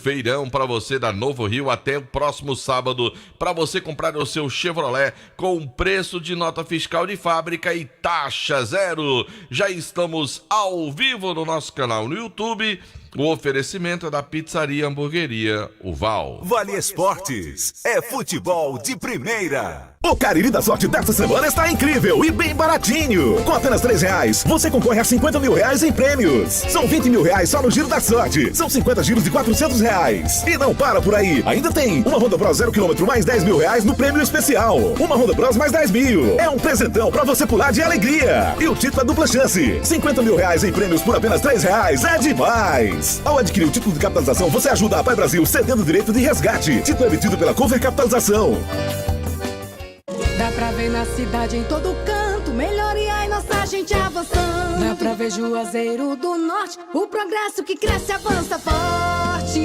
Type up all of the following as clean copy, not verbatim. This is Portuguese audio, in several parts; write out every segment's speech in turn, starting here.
feirão para você da Novo Rio até o próximo sábado, para você comprar o seu Chevrolet com preço de nota fiscal de fábrica e taxa zero. Já estamos ao vivo no nosso canal no YouTube. O oferecimento é da Pizzaria Hamburgueria O Val. Vale Esportes é futebol de primeira. O Cariri da Sorte desta semana está incrível e bem baratinho. Com apenas R$3, você concorre a R$50 mil em prêmios. São R$20 mil só no Giro da Sorte. São 50 giros de R$400. E não para por aí. Ainda tem uma Honda Bros 0 km mais R$10 mil no prêmio especial. Uma Honda Bros mais 10 mil. É um presentão pra você pular de alegria. E o título é dupla chance. R$50 mil em prêmios por apenas R$3 é demais. Ao adquirir o título de capitalização, você ajuda a Pai Brasil cedendo o direito de resgate. Título emitido pela Cover Capitalização. Dá pra ver na cidade em todo canto, melhoria e nossa gente avançando. Dá pra ver Juazeiro do Norte, o progresso que cresce avança forte.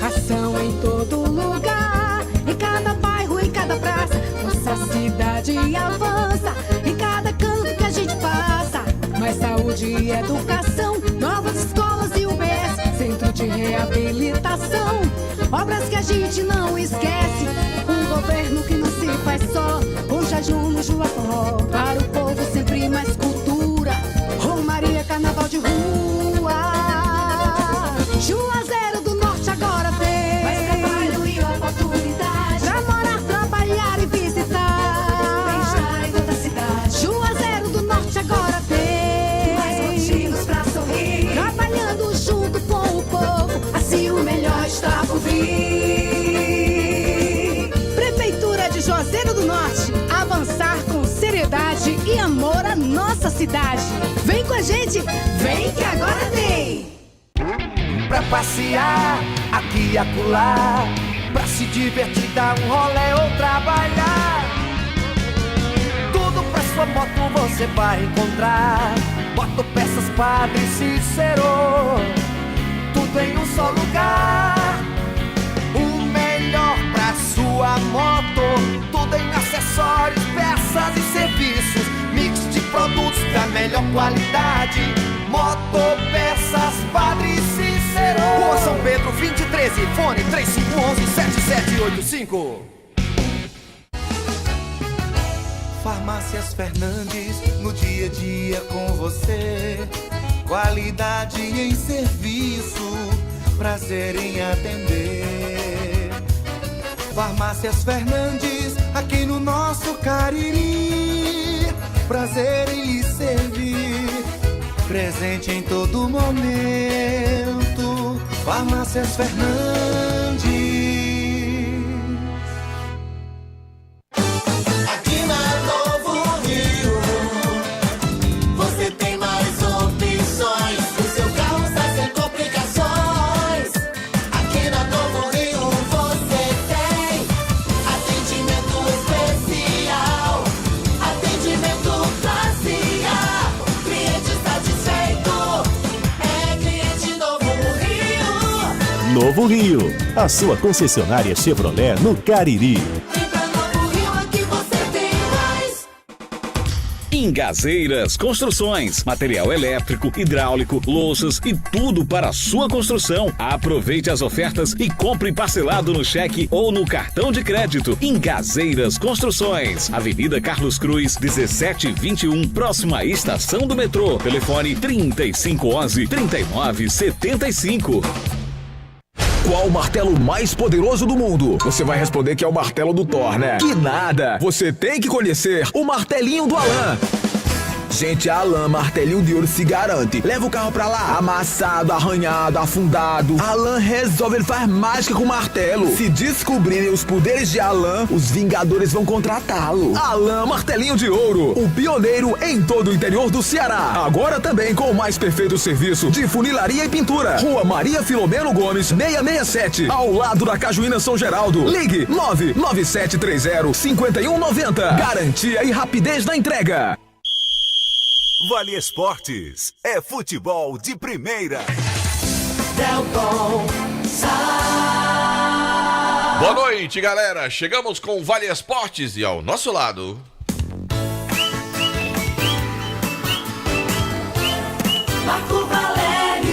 Ação em todo lugar, em cada bairro, em cada praça. Nossa cidade avança, em cada canto que a gente passa. Mais saúde e educação, novas escolas e UBS, centro de reabilitação, obras que a gente não esquece. Um governo que não se faz só, com jejum no Juaporó. Para o povo sempre mais cultura, Romaria, carnaval de rua. Juazeiro do Norte agora tem mais trabalho e oportunidade pra morar, trabalhar e visitar. Bem-estar em toda a cidade. Juazeiro do Norte agora tem mais motivos pra sorrir, trabalhando junto com o povo, assim o melhor está por vir. Juazeiro do Norte, avançar com seriedade e amor à nossa cidade. Vem com a gente, vem que agora tem. Pra passear aqui e acolá, pra se divertir, dar um rolê ou trabalhar. Tudo pra sua moto você vai encontrar. Motopeças Padre Cícero, tudo em um só lugar. O melhor pra sua moto, tudo em acessórios, peças e serviços, mix de produtos da melhor qualidade. Motopeças Padre Cícero, Rua São Pedro 2013, fone 3511-7785. Farmácias Fernandes, no dia a dia com você. Qualidade em serviço, prazer em atender. Farmácias Fernandes, aqui no nosso Cariri. Prazer em lhe servir, presente em todo momento. Farmácias Fernandes. Aqui na Novo Rio, você tem mais opções. O seu carro sai sem complicações. Aqui na Novo Rio você tem atendimento especial, atendimento classe A. Cliente satisfeito é cliente Novo Rio. Novo Rio, a sua concessionária Chevrolet no Cariri. Ingazeiras Construções, material elétrico, hidráulico, louças e tudo para a sua construção. Aproveite as ofertas e compre parcelado no cheque ou no cartão de crédito. Ingazeiras Construções, Avenida Carlos Cruz, 1721, próxima à estação do metrô. Telefone 3511-3975. Qual o martelo mais poderoso do mundo? Você vai responder que é o martelo do Thor, né? Que nada! Você tem que conhecer o martelinho do Alan. Gente, a Alan Martelinho de Ouro se garante. Leva o carro pra lá, amassado, arranhado, afundado. Alan resolve, ele faz mágica com o martelo. Se descobrirem os poderes de Alan, os Vingadores vão contratá-lo. Alan Martelinho de Ouro, o pioneiro em todo o interior do Ceará. Agora também com o mais perfeito serviço de funilaria e pintura. Rua Maria Filomeno Gomes, 667, ao lado da Cajuína São Geraldo. Ligue 99730-5190. Garantia e rapidez na entrega. Vale Esportes é futebol de primeira. Delton Boa noite, galera. Chegamos com o Vale Esportes e ao nosso lado... Marco Valério.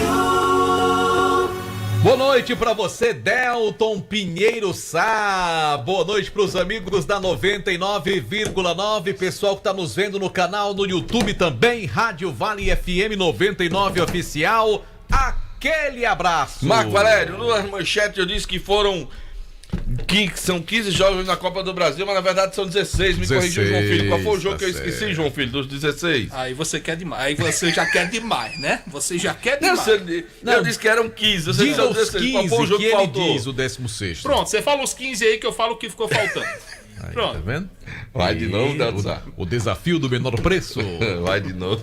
Boa noite pra você, Delton Pinheiro Sá. Boa noite pros amigos da 99,9. Pessoal que tá nos vendo no canal no YouTube também, Rádio Vale FM 99 Oficial. Aquele abraço. Marco Valério, nas manchetes eu disse que são 15 jogos na Copa do Brasil, mas na verdade são 16. Me corrigiu, João Filho. Qual foi o jogo que eu esqueci, João Filho, dos 16? Aí você quer demais. Aí você já quer demais, né? Você já quer demais. Eu disse que eram 15. Você Diga os 16. Qual 15 foi o jogo que que ele faltou? diz, o 16º. Pronto, você fala os 15 aí que eu falo o que ficou faltando. Aí, Pronto. tá vendo? Vai de novo, Delton. O desafio do menor preço. Vai de novo.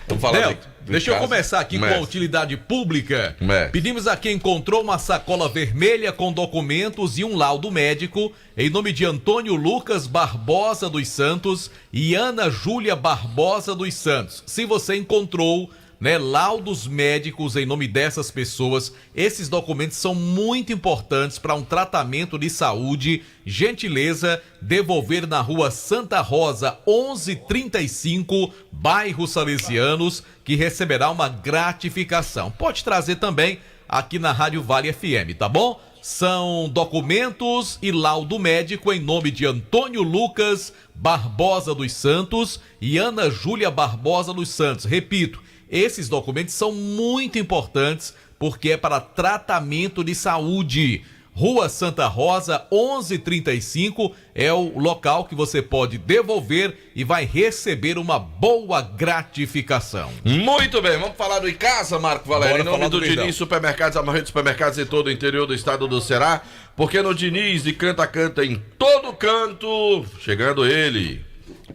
Vamos falar Delton, deixa eu começar aqui com a utilidade pública. Pedimos a quem encontrou uma sacola vermelha com documentos e um laudo médico em nome de Antônio Lucas Barbosa dos Santos e Ana Júlia Barbosa dos Santos. Se você encontrou, laudos médicos em nome dessas pessoas, esses documentos são muito importantes para um tratamento de saúde. Gentileza, devolver na rua Santa Rosa 1135, bairro Salesianos, que receberá uma gratificação. Pode trazer também aqui na Rádio Vale FM, tá bom? São documentos e laudo médico em nome de Antônio Lucas Barbosa dos Santos e Ana Júlia Barbosa dos Santos. Repito, esses documentos são muito importantes porque é para tratamento de saúde. Rua Santa Rosa, 1135, é o local que você pode devolver e vai receber uma boa gratificação. Muito bem, vamos falar do Icasa, Marco Valério, Bora em nome falar do do Diniz Supermercados, a maior de supermercados em todo o interior do estado do Ceará, porque no Diniz de canta em todo canto, chegando ele,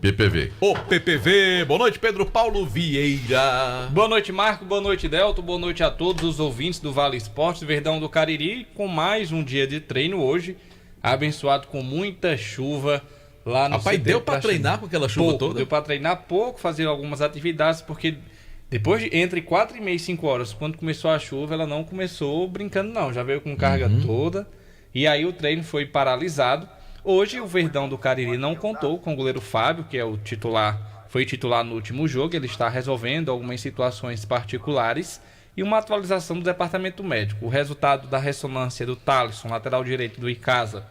PPV. O PPV, boa noite, Pedro Paulo Vieira. Boa noite, Marco, boa noite, Delton, boa noite a todos os ouvintes do Vale Esportes, Verdão do Cariri, com mais um dia de treino hoje, abençoado com muita chuva lá no Rapaz, deu pra treinar com aquela chuva toda? Deu pra treinar pouco, fazer algumas atividades, porque depois de entre 4h30 e 5 horas, quando começou a chuva, ela não começou brincando não, já veio com carga toda, e aí o treino foi paralisado. Hoje o Verdão do Cariri não contou com o goleiro Fábio, que é o titular, foi titular no último jogo, ele está resolvendo algumas situações particulares e uma atualização do departamento médico. O resultado da ressonância do Thalisson, lateral direito do Icasa,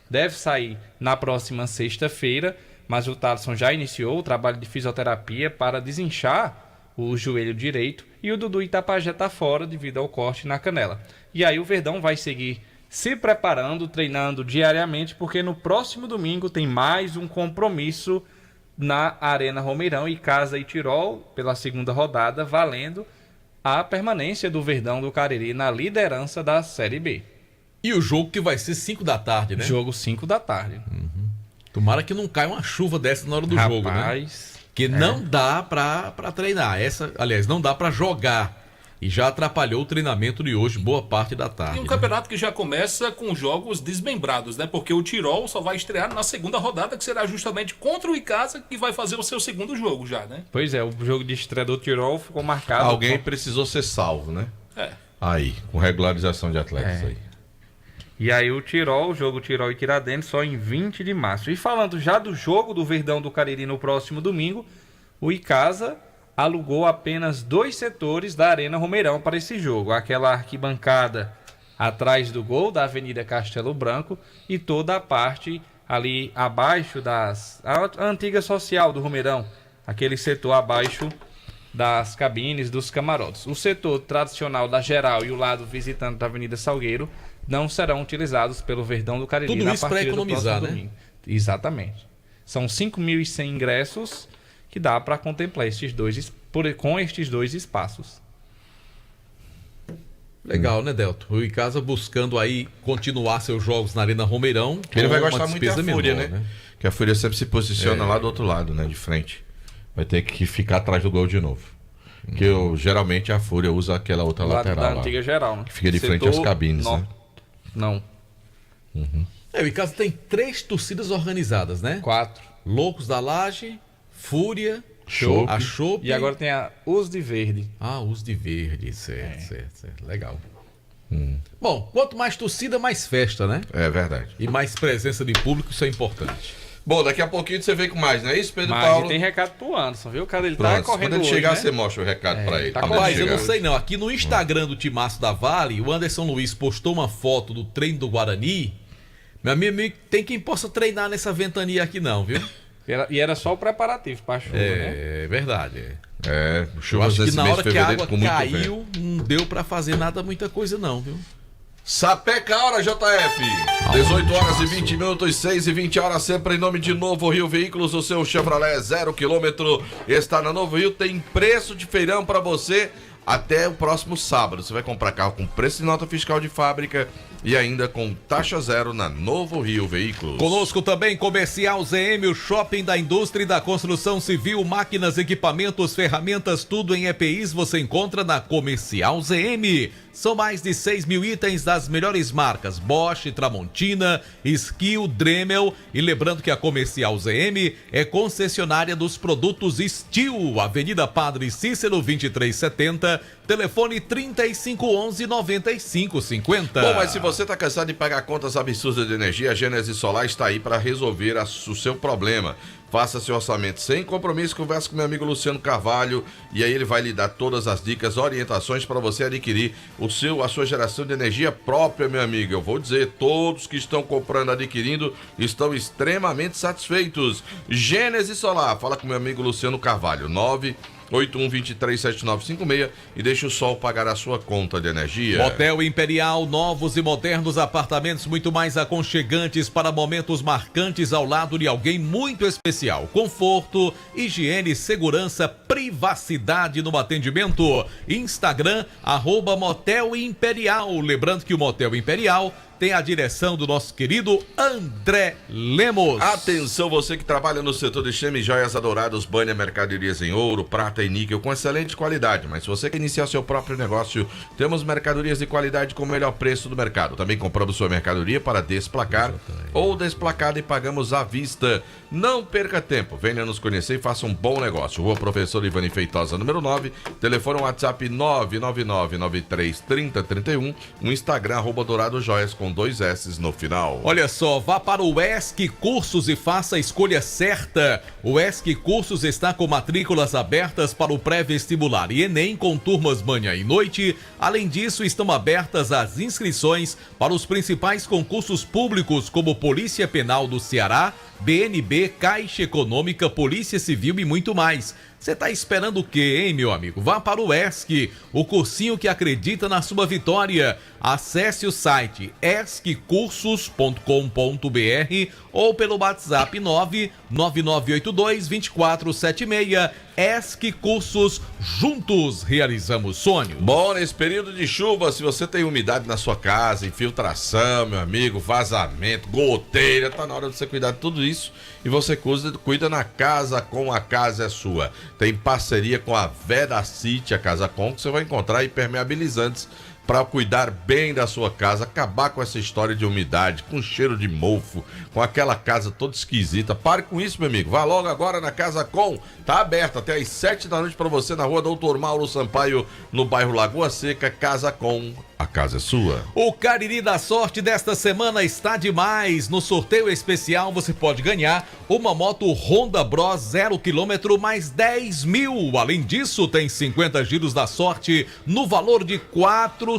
deve sair na próxima sexta-feira, mas o Thalisson já iniciou o trabalho de fisioterapia para desinchar o joelho direito e o Dudu Itapajé está fora devido ao corte na canela. E aí o Verdão vai seguir se preparando, treinando diariamente, porque no próximo domingo tem mais um compromisso na Arena Romeirão, Icasa e Tirol, pela segunda rodada, valendo a permanência do Verdão do Cariri na liderança da Série B. E o jogo que vai ser 5 da tarde, né? Jogo 5 da tarde. Tomara que não caia uma chuva dessa na hora do jogo, né? Que não dá pra treinar. Não dá pra jogar. E já atrapalhou o treinamento de hoje, boa parte da tarde. E um campeonato que já começa com jogos desmembrados, né? Porque o Tirol só vai estrear na segunda rodada, que será justamente contra o Icasa, que vai fazer o seu segundo jogo já, né? Pois é, o jogo de estreia do Tirol ficou marcado. Alguém precisou ser salvo, né? Aí, com regularização de atletas aí. E aí o jogo Tirol e Tiradentes só em 20 de março. E falando já do jogo do Verdão do Cariri no próximo domingo, o Icasa alugou apenas 2 setores da Arena Romeirão para esse jogo. Aquela arquibancada atrás do gol da Avenida Castelo Branco e toda a parte ali abaixo a antiga social do Romeirão, aquele setor abaixo das cabines dos camarotes. O setor tradicional da Geral e o lado visitante da Avenida Salgueiro não serão utilizados pelo Verdão do Cariri. Tudo isso para economizar, né? Domingo. Exatamente. São 5.100 ingressos que dá para contemplar com estes dois espaços. Legal, né, Delton? O Icasa buscando aí continuar seus jogos na Arena Romeirão. Ele vai gostar muito da Fúria, né? Que a Fúria sempre se posiciona lá do outro lado, né? De frente. Vai ter que ficar atrás do gol de novo. Porque geralmente a Fúria usa aquela outra lateral da lá, antiga Geral, né? Que fica de frente às cabines, né? Não. O Icasa tem 3 torcidas organizadas, né? 4. Loucos da Laje, Fúria, a Chopp. E agora tem a Os de Verde. Os de Verde, certo. Legal. Bom, quanto mais torcida, mais festa, né? É verdade. E mais presença de público, isso é importante. Bom, daqui a pouquinho você vem com mais, não é isso, Pedro Mas Paulo? tem recado pro Anderson, viu? Cara, ele Pronto, tá correndo quando ele hoje, chegar, né? você mostra o recado pra ele. Tá Rapaz, eu não sei não. Aqui no Instagram do Timaço da Vale, o Anderson Luiz postou uma foto do treino do Guarani. Meu amigo, tem quem possa treinar nessa ventania aqui não, viu? E era só o preparativo pra chuva, né? É verdade. É, Eu chuvas acho que nesse na mês hora de que a fevereiro água com muito caiu, vento. não deu pra fazer muita coisa não, viu? Sapeca a hora, JF. 18 horas e 20 minutos, 6 e 20 horas, sempre em nome de Novo Rio Veículos. O seu Chevrolet 0 km está na Novo Rio. Tem preço de feirão para você até o próximo sábado. Você vai comprar carro com preço de nota fiscal de fábrica e ainda com taxa zero na Novo Rio Veículos. Conosco também Comercial ZM, o shopping da indústria e da construção civil, máquinas, equipamentos, ferramentas, tudo em EPIs você encontra na Comercial ZM. São mais de 6 mil itens das melhores marcas, Bosch, Tramontina, Skill, Dremel. E lembrando que a Comercial ZM é concessionária dos produtos Steel, Avenida Padre Cícero 2370, telefone 3511-9550. Bom, mas se você está cansado de pagar contas absurdas de energia, a Gênesis Solar está aí para resolver o seu problema. Faça seu orçamento sem compromisso, converse com meu amigo Luciano Carvalho e aí ele vai lhe dar todas as dicas, orientações para você adquirir a sua geração de energia própria, meu amigo. Eu vou dizer, todos que estão comprando, adquirindo, estão extremamente satisfeitos. Gênesis Solar, fala com meu amigo Luciano Carvalho, 981237956 e deixa o sol pagar a sua conta de energia. Motel Imperial, novos e modernos apartamentos muito mais aconchegantes para momentos marcantes ao lado de alguém muito especial. Conforto, higiene, segurança, privacidade no atendimento. Instagram, @Motel Imperial. Lembrando que o Motel Imperial tem a direção do nosso querido André Lemos. Atenção, você que trabalha no setor de chame, joias adourados, banha, mercadorias em ouro, prata e níquel com excelente qualidade. Mas se você quer iniciar seu próprio negócio, temos mercadorias de qualidade com o melhor preço do mercado. Também compramos sua mercadoria para desplacar ou desplacada e pagamos à vista. Não perca tempo, venha nos conhecer e faça um bom negócio. Rua Professor Ivani Feitosa, número 9, telefone WhatsApp 999933031, no Instagram @DouradoJoias com 2 S no final. Olha só, vá para o ESC Cursos e faça a escolha certa. O ESC Cursos está com matrículas abertas para o pré-vestibular e Enem com turmas manhã e noite. Além disso, estão abertas as inscrições para os principais concursos públicos como Polícia Penal do Ceará, BNB, Caixa Econômica, Polícia Civil e muito mais. Você tá esperando o quê, hein, meu amigo? Vá para o ESC, o cursinho que acredita na sua vitória. Acesse o site esccursos.com.br ou pelo WhatsApp 99982-2476. ESC Cursos, juntos realizamos sonhos. Bom, nesse período de chuva, se você tem umidade na sua casa, infiltração, meu amigo, vazamento, goteira, tá na hora de você cuidar de tudo isso e você cuida na Casa Com, a casa é sua. Tem parceria com a Vedacity, a Casa Com, que você vai encontrar impermeabilizantes para cuidar bem da sua casa, acabar com essa história de umidade, com cheiro de mofo, com aquela casa toda esquisita. Pare com isso, meu amigo. Vá logo agora na Casa Com. Tá aberta até às 7 da noite para você na rua Doutor Mauro Sampaio, no bairro Lagoa Seca. Casa Com, a casa é sua. O Cariri da Sorte desta semana está demais. No sorteio especial você pode ganhar uma moto Honda Bros 0 km mais 10 mil. Além disso, tem 50 giros da sorte no valor de R$400.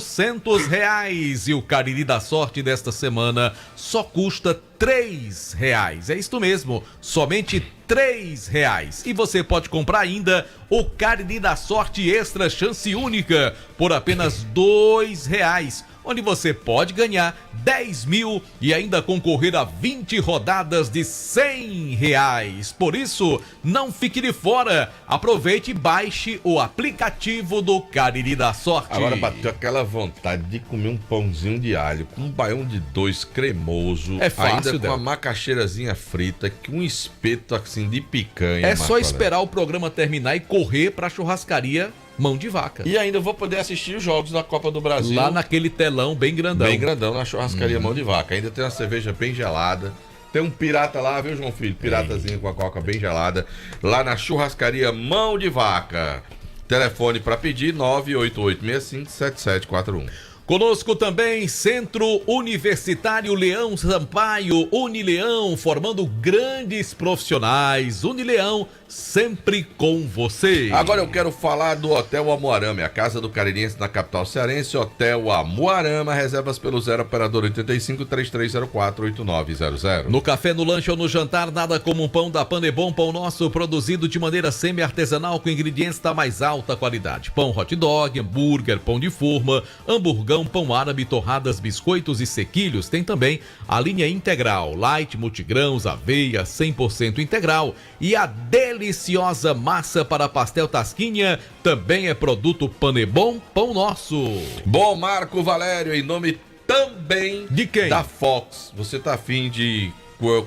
E o Cariri da Sorte desta semana só custa R$3. É isto mesmo, somente R$3. E você pode comprar ainda o Cariri da Sorte Extra Chance Única por apenas R$2, onde você pode ganhar 10 mil e ainda concorrer a 20 rodadas de R$100. Por isso, não fique de fora. Aproveite e baixe o aplicativo do Cariri da Sorte. Agora bateu aquela vontade de comer um pãozinho de alho com um baião de 2 cremoso. É fácil, ainda com uma macaxeirazinha frita, com um espeto assim de picanha. É só esperar o programa terminar e correr pra churrascaria Mão de Vaca. E ainda vou poder assistir os jogos da Copa do Brasil. Lá naquele telão bem grandão. Bem grandão, na churrascaria Mão de Vaca. Ainda tem uma cerveja bem gelada. Tem um pirata lá, viu, João Filho? Piratazinho com a coca bem gelada. Lá na churrascaria Mão de Vaca. Telefone para pedir 988657741. Conosco também, Centro Universitário Leão Sampaio, Unileão, formando grandes profissionais. Unileão, sempre com você. Agora eu quero falar do Hotel Amoarama, a casa do Caririense na capital cearense. Hotel Amoarama, reservas pelo 0 operador 85 3304 8900. No café, no lanche ou no jantar, nada como um pão da Panebon, pão nosso, produzido de maneira semi-artesanal com ingredientes da mais alta qualidade. Pão hot dog, hambúrguer, pão de forma, hamburgão, pão árabe, torradas, biscoitos e sequilhos. Tem também a linha integral, light, multigrãos, aveia, 100% integral. E a deliciosa massa para pastel tasquinha também é produto Panebon, pão nosso. Bom, Marco Valério, em nome também de quem? Da Fox. Você tá afim de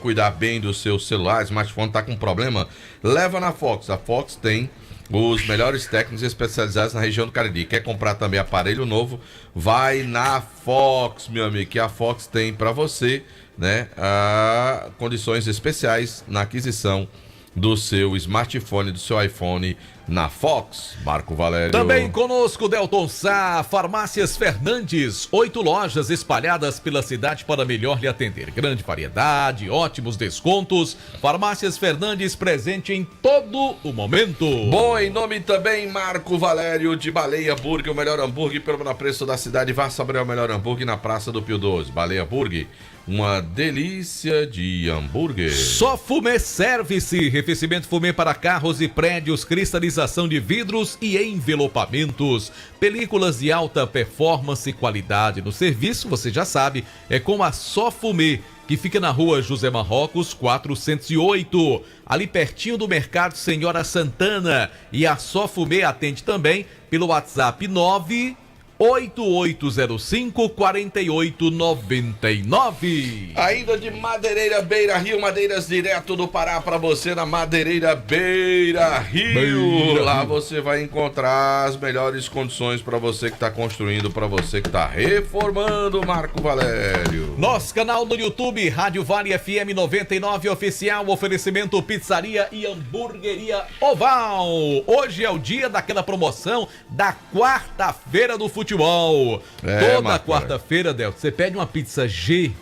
cuidar bem do seu celular, smartphone, tá com problema? Leva na Fox. A Fox tem os melhores técnicos especializados na região do Cariri. Quer comprar também aparelho novo? Vai na Fox, meu amigo, que a Fox tem para você, né, condições especiais na aquisição do seu smartphone, do seu iPhone na Fox. Marco Valério. Também conosco, Delton Sá, Farmácias Fernandes, 8 lojas espalhadas pela cidade para melhor lhe atender. Grande variedade, ótimos descontos. Farmácias Fernandes, presente em todo o momento. Bom, em nome também, Marco Valério, de Baleia Burger, o melhor hambúrguer pelo menor preço da cidade. Vá saber o melhor hambúrguer na Praça do Pio 12. Baleia Burger, uma delícia de hambúrguer. Só Fumê Service, revestimento fumê para carros e prédios, cristalização de vidros e envelopamentos, películas de alta performance e qualidade no serviço, você já sabe, é com a Só Fumê, que fica na rua José Marrocos 408, ali pertinho do Mercado Senhora Santana. E a Só Fumê atende também pelo WhatsApp 98805-4899. Ainda de Madeireira Beira Rio, madeiras direto do Pará para você na Madeireira Beira Rio. Lá você vai encontrar as melhores condições para você que está construindo, para você que está reformando, Marco Valério. Nosso canal no YouTube, Rádio Vale FM 99 Oficial, oferecimento pizzaria e hamburgueria Oval. Hoje é o dia daquela promoção da quarta-feira do futebol. Toda quarta-feira, Delta, você pede uma pizza G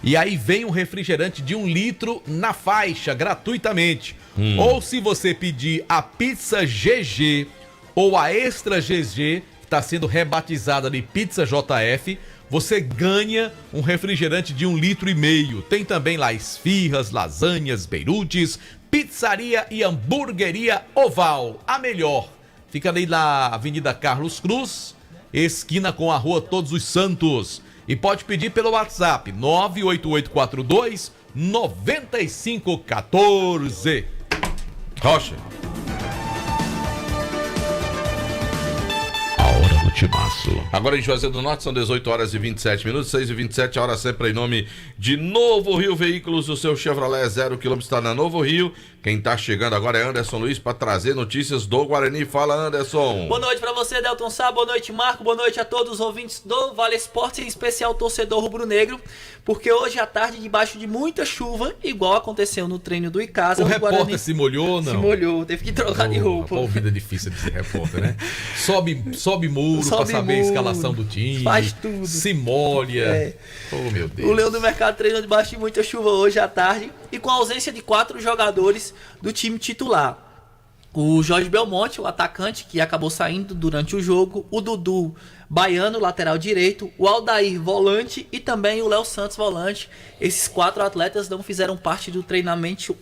e aí vem um refrigerante de 1 litro na faixa, gratuitamente. Ou se você pedir a pizza GG ou a Extra GG, que está sendo rebatizada de Pizza JF, você ganha um refrigerante de 1,5 litro. Tem também lá esfirras, lasanhas, beirutes, pizzaria e hamburgueria Oval, a melhor. Fica ali na Avenida Carlos Cruz, esquina com a Rua Todos os Santos. E pode pedir pelo WhatsApp 98842-9514. Rocha. Agora em Juazeiro do Norte são 18 horas e 27 minutos, 6h27, a hora sempre em nome de Novo Rio Veículos. O seu Chevrolet 0 km está na Novo Rio. Quem tá chegando agora é Anderson Luiz para trazer notícias do Guarani. Fala, Anderson. Boa noite para você, Delton Sá. Boa noite, Marco. Boa noite a todos os ouvintes do Vale Esportes, em especial torcedor rubro-negro, porque hoje à tarde, debaixo de muita chuva, igual aconteceu no treino do Icasa, o repórter Guarani se molhou, não? Se molhou, teve que trocar de roupa. Qual vida difícil de ser repórter, né? Sobe muro para saber a escalação do time. Faz tudo. Se molha. Oh, meu Deus. O Leão do Mercado treinou debaixo de muita chuva hoje à tarde e com a ausência de 4 jogadores do time titular. O Jorge Belmonte, o atacante, que acabou saindo durante o jogo, o Dudu Baiano, lateral direito, o Aldair, volante, e também o Léo Santos, volante. Esses 4 atletas não fizeram parte do treinamento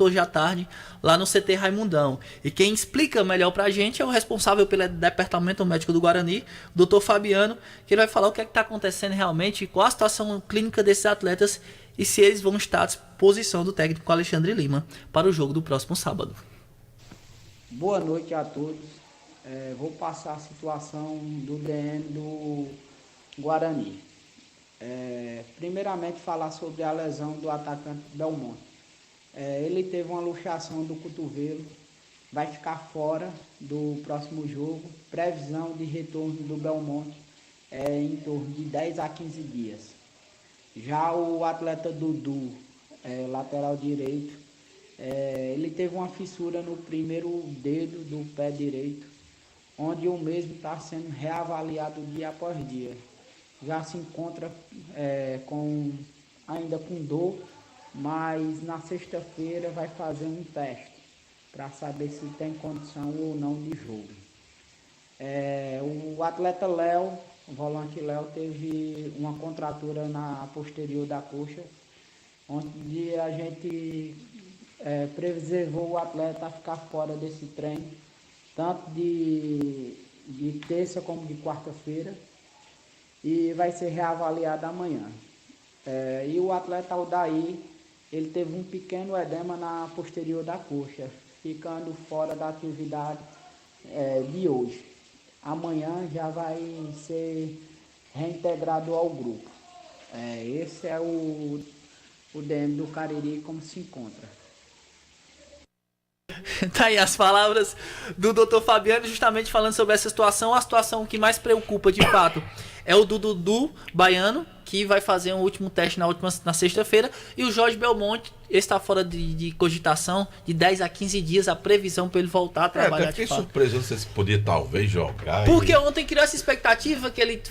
hoje à tarde lá no CT Raimundão. E quem explica melhor pra gente é o responsável pelo departamento médico do Guarani, o Dr. Fabiano, que ele vai falar o que é que tá acontecendo realmente, qual a situação clínica desses atletas e se eles vão estar à disposição do técnico Alexandre Lima para o jogo do próximo sábado. Boa noite a todos. Vou passar a situação do DN do Guarani. Primeiramente, falar sobre a lesão do atacante Belmonte. Ele teve uma luxação do cotovelo, vai ficar fora do próximo jogo. Previsão de retorno do Belmonte é em torno de 10 a 15 dias. Já o atleta Dudu, lateral direito, ele teve uma fissura no primeiro dedo do pé direito onde o mesmo está sendo reavaliado dia após dia. Já se encontra ainda com dor, mas na sexta-feira vai fazer um teste para saber se tem condição ou não de jogo. O atleta Léo, o volante Léo, teve uma contratura na posterior da coxa, onde a gente preservou o atleta a ficar fora desse treino, tanto de terça como de quarta-feira, e vai ser reavaliado amanhã. E o atleta Aldair, ele teve um pequeno edema na posterior da coxa, ficando fora da atividade de hoje. Amanhã já vai ser reintegrado ao grupo. Esse é o DM do Cariri, como se encontra. Tá aí as palavras do Dr. Fabiano, justamente falando sobre essa situação. A situação que mais preocupa, de fato, é o do Dudu Baiano, que vai fazer um último teste na sexta-feira, e o Jorge Belmonte está fora de cogitação, de 10 a 15 dias, a previsão para ele voltar a trabalhar. Fiquei surpreso, não sei se podia talvez jogar. Porque ontem criou essa expectativa que ele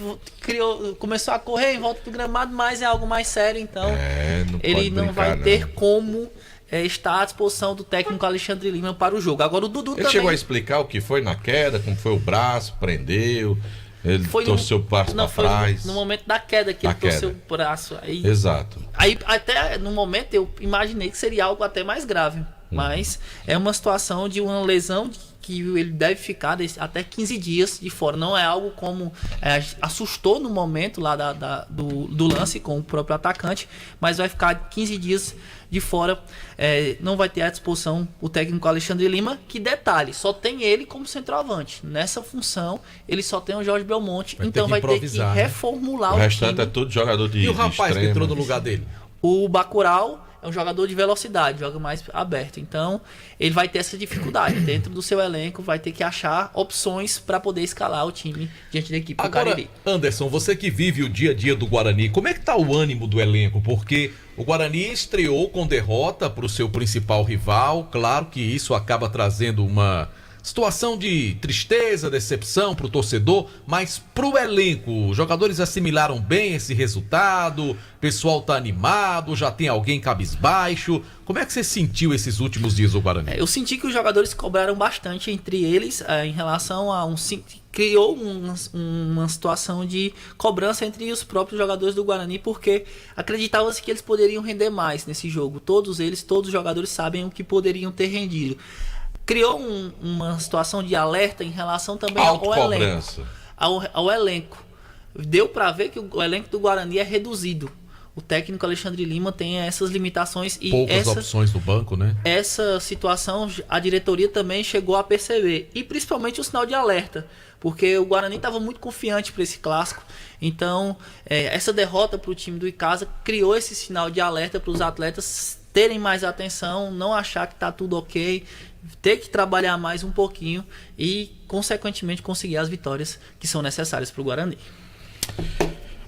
começou a correr em volta do gramado, mas é algo mais sério, então ele não vai ter como está à disposição do técnico Alexandre Lima para o jogo. Agora o Dudu ele também... chegou a explicar o que foi na queda, como foi o braço, prendeu, ele torceu o braço para trás. No momento da queda que ele torceu o braço. Exato. Aí até no momento eu imaginei que seria algo até mais grave, mas é uma situação de uma lesão que ele deve ficar até 15 dias de fora. Não é algo como assustou no momento lá do lance com o próprio atacante, mas vai ficar 15 dias de fora. Não vai ter à disposição o técnico Alexandre Lima, que detalhe, só tem ele como centroavante. Nessa função, ele só tem o Jorge Belmonte, então vai ter que reformular o time. O restante é tudo jogador de E o rapaz que entrou no lugar dele? O Bacurau é um jogador de velocidade, joga mais aberto. Então, ele vai ter essa dificuldade. Dentro do seu elenco, vai ter que achar opções para poder escalar o time diante da equipe do Cariri. Anderson, você que vive o dia a dia do Guarani, como é que tá o ânimo do elenco? Porque o Guarani estreou com derrota para o seu principal rival. Claro que isso acaba trazendo uma situação de tristeza, decepção para o torcedor, mas para o elenco, os jogadores assimilaram bem esse resultado, o pessoal tá animado, já tem alguém cabisbaixo. Como é que você sentiu esses últimos dias do Guarani? Eu senti que os jogadores cobraram bastante entre eles em relação a criou uma situação de cobrança entre os próprios jogadores do Guarani, porque acreditava-se que eles poderiam render mais nesse jogo. Todos os jogadores sabem o que poderiam ter rendido. Criou uma situação de alerta em relação também ao elenco. Deu para ver que o elenco do Guarani é reduzido. O técnico Alexandre Lima tem essas limitações e poucas opções do banco, né? Essa situação a diretoria também chegou a perceber, e principalmente o sinal de alerta, porque o Guarani estava muito confiante para esse clássico. Então, essa derrota para o time do Icasa criou esse sinal de alerta para os atletas terem mais atenção, não achar que está tudo ok, ter que trabalhar mais um pouquinho e, consequentemente, conseguir as vitórias que são necessárias para o Guarani.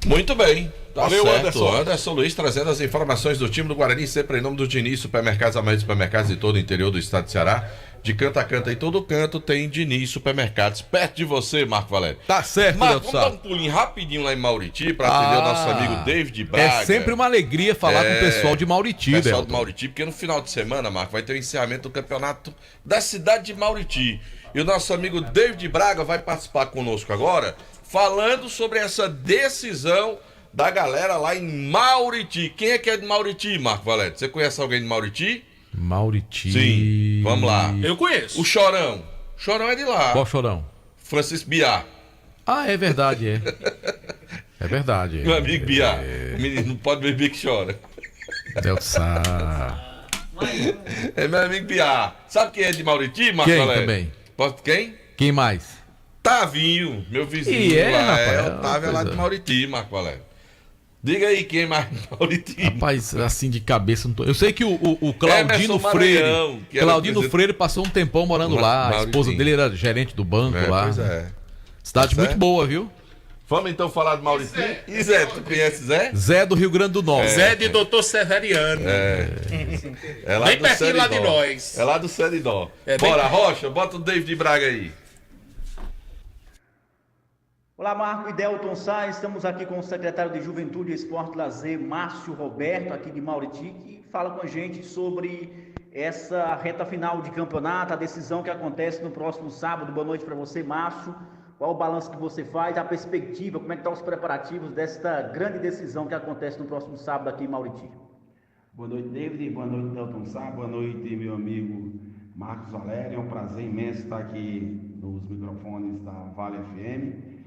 Muito bem. Valeu, certo. Anderson Luiz trazendo as informações do time do Guarani, sempre em nome do Diniz Supermercados, a maioria dos supermercados de todo o interior do estado de Ceará. De canto a canto, em todo canto, tem Diniz Supermercados, perto de você, Marco Valério. Tá certo, Marco, vamos dar um pulinho rapidinho lá em Mauriti para atender o nosso amigo David Braga. É sempre uma alegria falar com o pessoal de Mauriti, pessoal de Mauriti, porque no final de semana, Marco, vai ter o encerramento do campeonato da cidade de Mauriti. E o nosso amigo David Braga vai participar conosco agora, falando sobre essa decisão da galera lá em Mauriti. Quem é que é de Mauriti, Marco Valério? Você conhece alguém de Mauriti? Mauriti. Sim, vamos lá. Eu conheço. O Chorão. Chorão é de lá. Qual Chorão? Francisco Biá. Ah, é verdade, É verdade. Meu amigo Biá. O menino não pode beber que chora. É meu amigo Biá. Sabe quem é de Mauriti, Marco Quem Valério? também? Quem? Quem mais? Tavinho, meu vizinho lá. Otávio é lá de Mauriti, Marco Valério. Diga aí quem é mais de Mauriti. Rapaz, assim de cabeça não tô... Eu sei que o Claudino Freire. Claudino Freire passou um tempão morando lá. A esposa dele era gerente do banco lá. Pois é. Cidade muito boa, viu? Vamos então falar de Mauriti. E Zé, tu conhece Zé? Zé do Rio Grande do Norte. Zé de Doutor Severiano. É lá bem do pertinho lá de Seridó. nós. É lá do Seridó. É Bora, bem... Rocha, bota o David Braga aí. Olá, Marco e Delton Sá, estamos aqui com o secretário de Juventude, Esporte e Lazer, Márcio Roberto, aqui de Mauriti, que fala com a gente sobre essa reta final de campeonato, a decisão que acontece no próximo sábado. Boa noite para você, Márcio. Qual o balanço que você faz, a perspectiva, como é que estão os preparativos desta grande decisão que acontece no próximo sábado aqui em Mauriti? Boa noite, David. Boa noite, Delton Sá. Boa noite, meu amigo Marcos Valério. É um prazer imenso estar aqui nos microfones da Vale FM.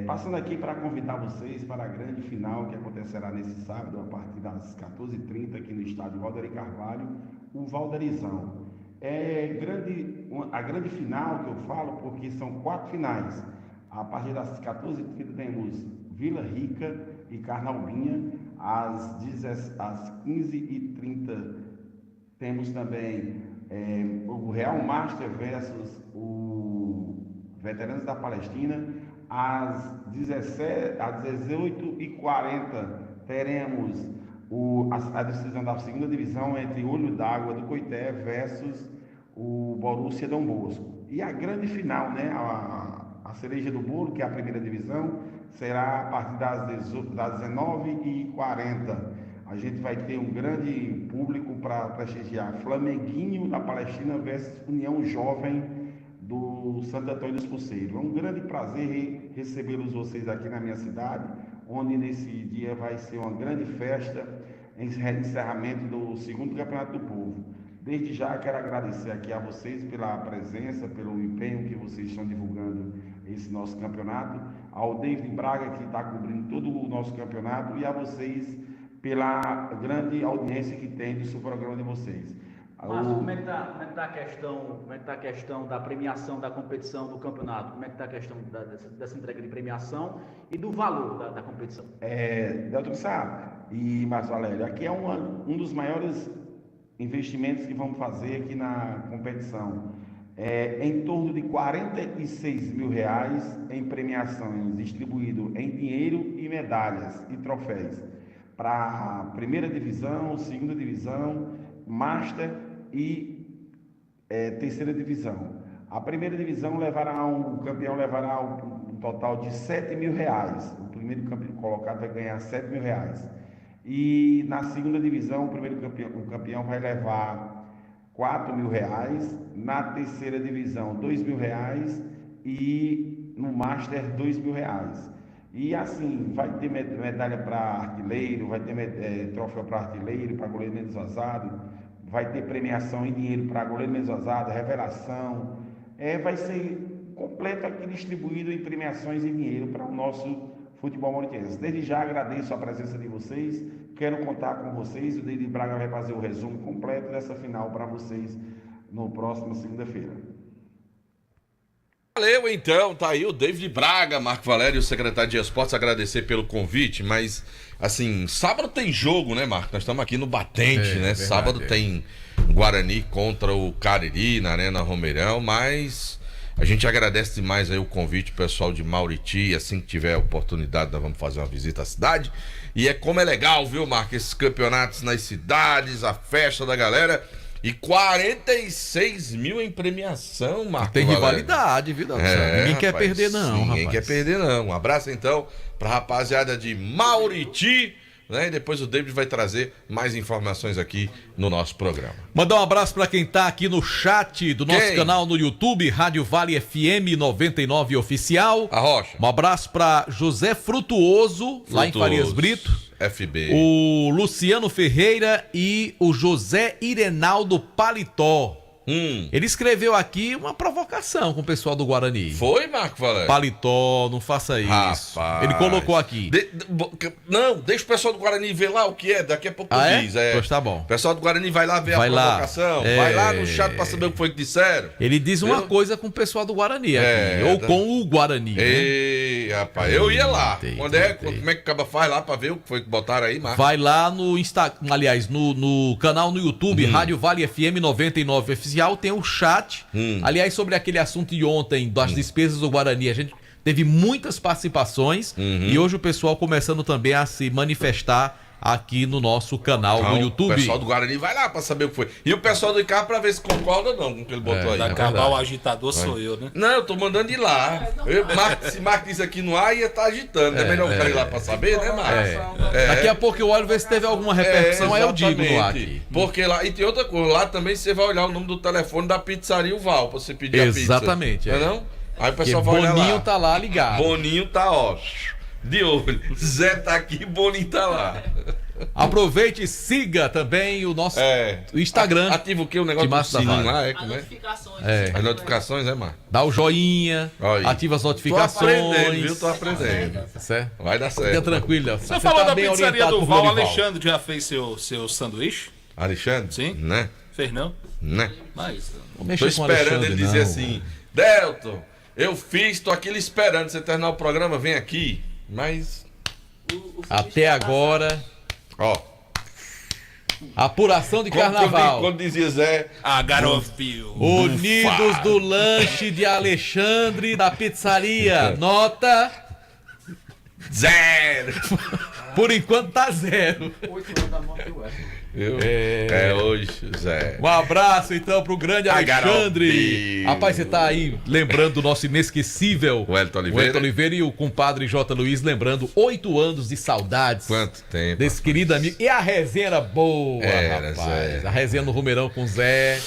Passando aqui para convidar vocês para a grande final que acontecerá nesse sábado, a partir das 14h30, aqui no estádio Valderi Carvalho, o Valderizão. A grande final que eu falo, porque são 4 finais. A partir das 14h30 temos Vila Rica e Carnaubinha. Às 15h30 temos também o Real Master versus o Veteranos da Palestina. Às 18h40 teremos a decisão da segunda divisão entre Olho d'Água do Coité versus o Borussia Dom Bosco. E a grande final, né, a cereja do bolo, que é a primeira divisão, será a partir das 19h40. A gente vai ter um grande público para prestigiar Flamenguinho da Palestina versus União Jovem do Santo Antônio dos Pulseiros. É um grande prazer recebê-los vocês aqui na minha cidade, onde nesse dia vai ser uma grande festa em encerramento do segundo Campeonato do Povo. Desde já quero agradecer aqui a vocês pela presença, pelo empenho que vocês estão divulgando esse nosso campeonato, ao David Braga, que está cobrindo todo o nosso campeonato, e a vocês pela grande audiência que tem do programa de vocês. Márcio, como é que tá a questão da premiação da competição do campeonato? Como é que está a questão dessa entrega de premiação e do valor da competição? Delton Sá e Márcio Valério, aqui é um dos maiores investimentos que vamos fazer aqui na competição. Em torno de R$46 mil em premiações, distribuído em dinheiro e medalhas e troféus para a primeira divisão, segunda divisão, Master e terceira divisão. A primeira divisão o campeão levará um total de R$7 mil. O primeiro campeão colocado vai ganhar R$7 mil. E na segunda divisão, o campeão vai levar R$4 mil. Na terceira divisão, R$2 mil. E no Master, R$2 mil. E assim, vai ter medalha para artilheiro, vai ter troféu para artilheiro, para goleiro menos vazado, vai ter premiação em dinheiro para goleiro menos vazado, revelação. Vai ser completo aqui distribuído em premiações em dinheiro para o nosso futebol mauritiense. Desde já agradeço a presença de vocês, quero contar com vocês. O David Braga vai fazer o resumo completo dessa final para vocês no próximo segunda-feira. Valeu, então, tá aí o David Braga, Marco Valério, secretário de Esportes, agradecer pelo convite, mas, assim, sábado tem jogo, né, Marco? Nós estamos aqui no Batente, né? Verdade, sábado tem Guarani contra o Cariri, na Arena Romeirão, mas a gente agradece demais aí o convite, pessoal de Mauriti, assim que tiver a oportunidade, nós vamos fazer uma visita à cidade, e como é legal, viu, Marco, esses campeonatos nas cidades, a festa da galera. E 46 mil em premiação, Marco. Tem rivalidade, viu, Dalton? Ninguém quer perder, não, Ninguém quer perder, não. Um abraço, então, pra rapaziada de Mauriti, né? E depois o David vai trazer mais informações aqui no nosso programa. Mandar um abraço pra quem tá aqui no chat do nosso canal no YouTube, Rádio Vale FM 99 Oficial. A Rocha. Um abraço pra José Frutuoso, lá em Farias Brito. FB. O Luciano Ferreira e o José Irenaldo Paletó. Ele escreveu aqui uma provocação com o pessoal do Guarani. Foi, Marco Valério? Paletó, não faça isso. Rapaz. Ele colocou aqui. Não, deixa o pessoal do Guarani ver lá o que é, daqui a pouco diz. Pois tá bom. O pessoal do Guarani vai lá ver a provocação, vai lá no chat pra saber o que foi que disseram. Ele diz uma coisa com o pessoal do Guarani aqui, ou com o Guarani. Ei, rapaz, eu ia lá. Como é que o cara faz lá pra ver o que foi que botaram aí, Marco? Vai lá no Instagram, aliás, no canal no YouTube, Rádio Vale FM 99 Oficial, tem o chat. Aliás, sobre aquele assunto de ontem, das despesas do Guarani, a gente teve muitas participações e hoje o pessoal começando também a se manifestar aqui no nosso canal no YouTube. O pessoal do Guarani vai lá pra saber o que foi. E o pessoal do ICAR pra ver se concorda ou não com o que ele botou aí. Da Cabal, o agitador sou eu, né? Não, eu tô mandando ir lá. Se Marcos isso aqui no ar, ia estar agitando. É melhor o cara ir lá pra saber, né, Marcos? Daqui a pouco eu olho ver se teve alguma repercussão, aí eu digo no ar aqui. Porque lá, e tem outra coisa, lá também você vai olhar o número do telefone da pizzaria o Val, pra você pedir Exatamente, a pizza. Não é não? Aí o pessoal vai olhar lá. Boninho tá lá ligado. Boninho tá, ó, de olho. Zé tá aqui, Boninho tá lá. Aproveite e siga também o nosso Instagram. Ativa o que? O negócio do sininho lá, As notificações. As notificações, Marcos? Dá o joinha, ativa as notificações. Tô aprendendo, viu? Tô aprendendo. Certo? Vai dar certo. Fica tranquilo. Você falou da pizzaria do Val, Alexandre já fez seu sanduíche? Alexandre? Sim. Né? Fez não? Né? Mas... Tô esperando ele dizer assim, Delton, eu fiz, tô aqui esperando você terminar o programa, vem aqui. Mas... Até agora... Ó. Apuração de carnaval. Quando dizia Zé... Garotinho. Unidos do lanche de Alexandre da pizzaria. Nota... 0. Por enquanto tá 0. 8 anos da morte do hoje, Zé. Um abraço então pro grande Alexandre. Rapaz, você tá aí lembrando do nosso inesquecível o Elton Oliveira e o compadre J. Luiz lembrando 8 anos de saudades. Quanto tempo. Desse querido amigo. E a resenha era boa, rapaz. Zé. A resenha no Rumeirão com Zé.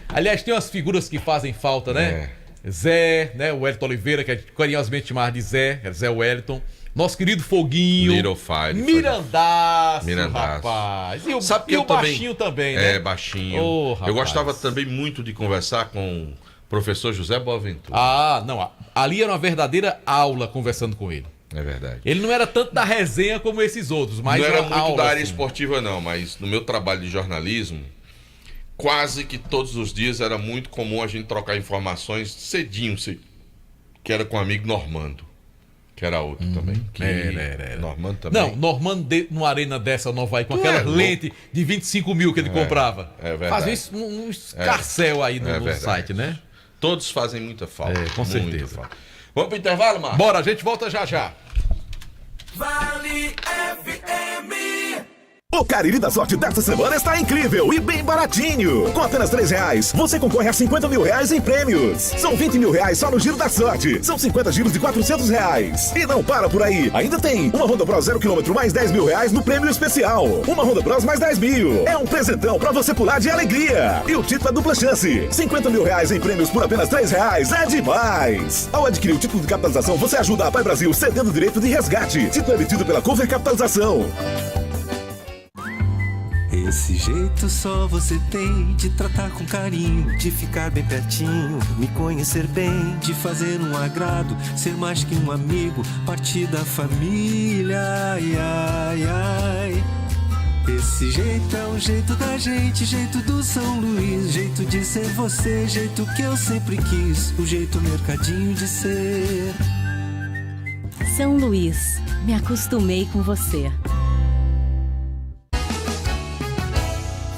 Aliás, tem umas figuras que fazem falta, né? Zé, né? O Elton Oliveira, que é carinhosamente chamado de Zé Wellington. Nosso querido Foguinho. Little Fire. Mirandaço, rapaz. E o Baixinho também, né? Baixinho. Oh, eu gostava também muito de conversar com o professor José Boaventura. Não. Ali era uma verdadeira aula conversando com ele. É verdade. Ele não era tanto da resenha como esses outros, mas não era muito aula, da área esportiva, não. Mas no meu trabalho de jornalismo, quase que todos os dias era muito comum a gente trocar informações cedinho, que era com o amigo Normando. Que era outro também. Era. Normando também. Não, Normando numa arena dessa no Havaí, com aquela lente de 25 mil que ele comprava. É verdade. Fazia isso um escarcel aí no site, né? Todos fazem muita falta. Com certeza. Falta. Vamos pro intervalo, Marcos? Bora, a gente volta já já. Vale FM. O Cariri da Sorte desta semana está incrível e bem baratinho. Com apenas R$3, você concorre a 50 mil reais em prêmios. São 20 mil reais só no Giro da Sorte. São 50 giros de R$400. E não para por aí. Ainda tem uma Honda Bros 0 km mais 10 mil reais no prêmio especial. Uma Honda Bros mais 10 mil. É um presentão pra você pular de alegria. E o título é dupla chance. 50 mil reais em prêmios por apenas R$3 é demais. Ao adquirir o título de capitalização, você ajuda a Pai Brasil cedendo o direito de resgate. Título emitido pela Cover Capitalização. Esse jeito só você tem de tratar com carinho, de ficar bem pertinho, me conhecer bem, de fazer um agrado, ser mais que um amigo, partir da família, ai, ai, ai. Esse jeito é o jeito da gente, jeito do São Luís, jeito de ser você, jeito que eu sempre quis, o jeito mercadinho de ser. São Luís, me acostumei com você.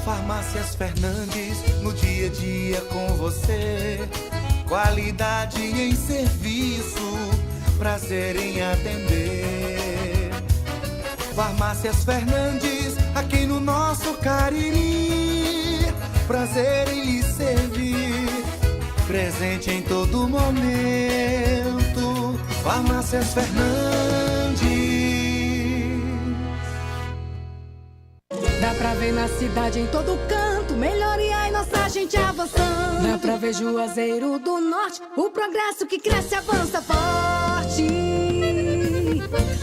Farmácias Fernandes, no dia a dia com você. Qualidade em serviço, prazer em atender. Farmácias Fernandes, aqui no nosso Cariri. Prazer em lhe servir, presente em todo momento. Farmácias Fernandes. Dá pra ver na cidade, em todo canto, melhoria e nossa gente avançando. Dá pra ver Juazeiro do Norte, o progresso que cresce e avança forte.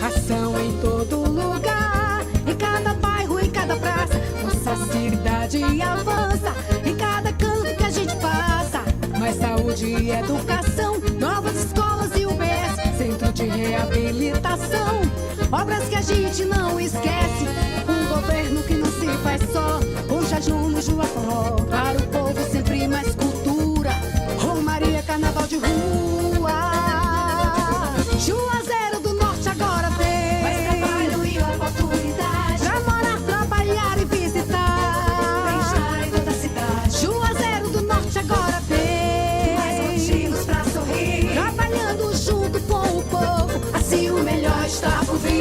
Ação em todo lugar, em cada bairro, em cada praça. Nossa cidade avança, em cada canto que a gente passa. Mais saúde e educação, novas escolas e UBS, centro de reabilitação, obras que a gente não esquece. Um governo que não se faz só, com jejum no Juaforró. Para o povo sempre mais cultura, Romaria, carnaval de rua. Juazeiro do Norte agora tem mais trabalho e oportunidade pra morar, trabalhar e visitar. Bem-estar em toda a cidade. Juazeiro do Norte agora tem mais motivos pra sorrir, trabalhando junto com o povo, assim o melhor está por vir.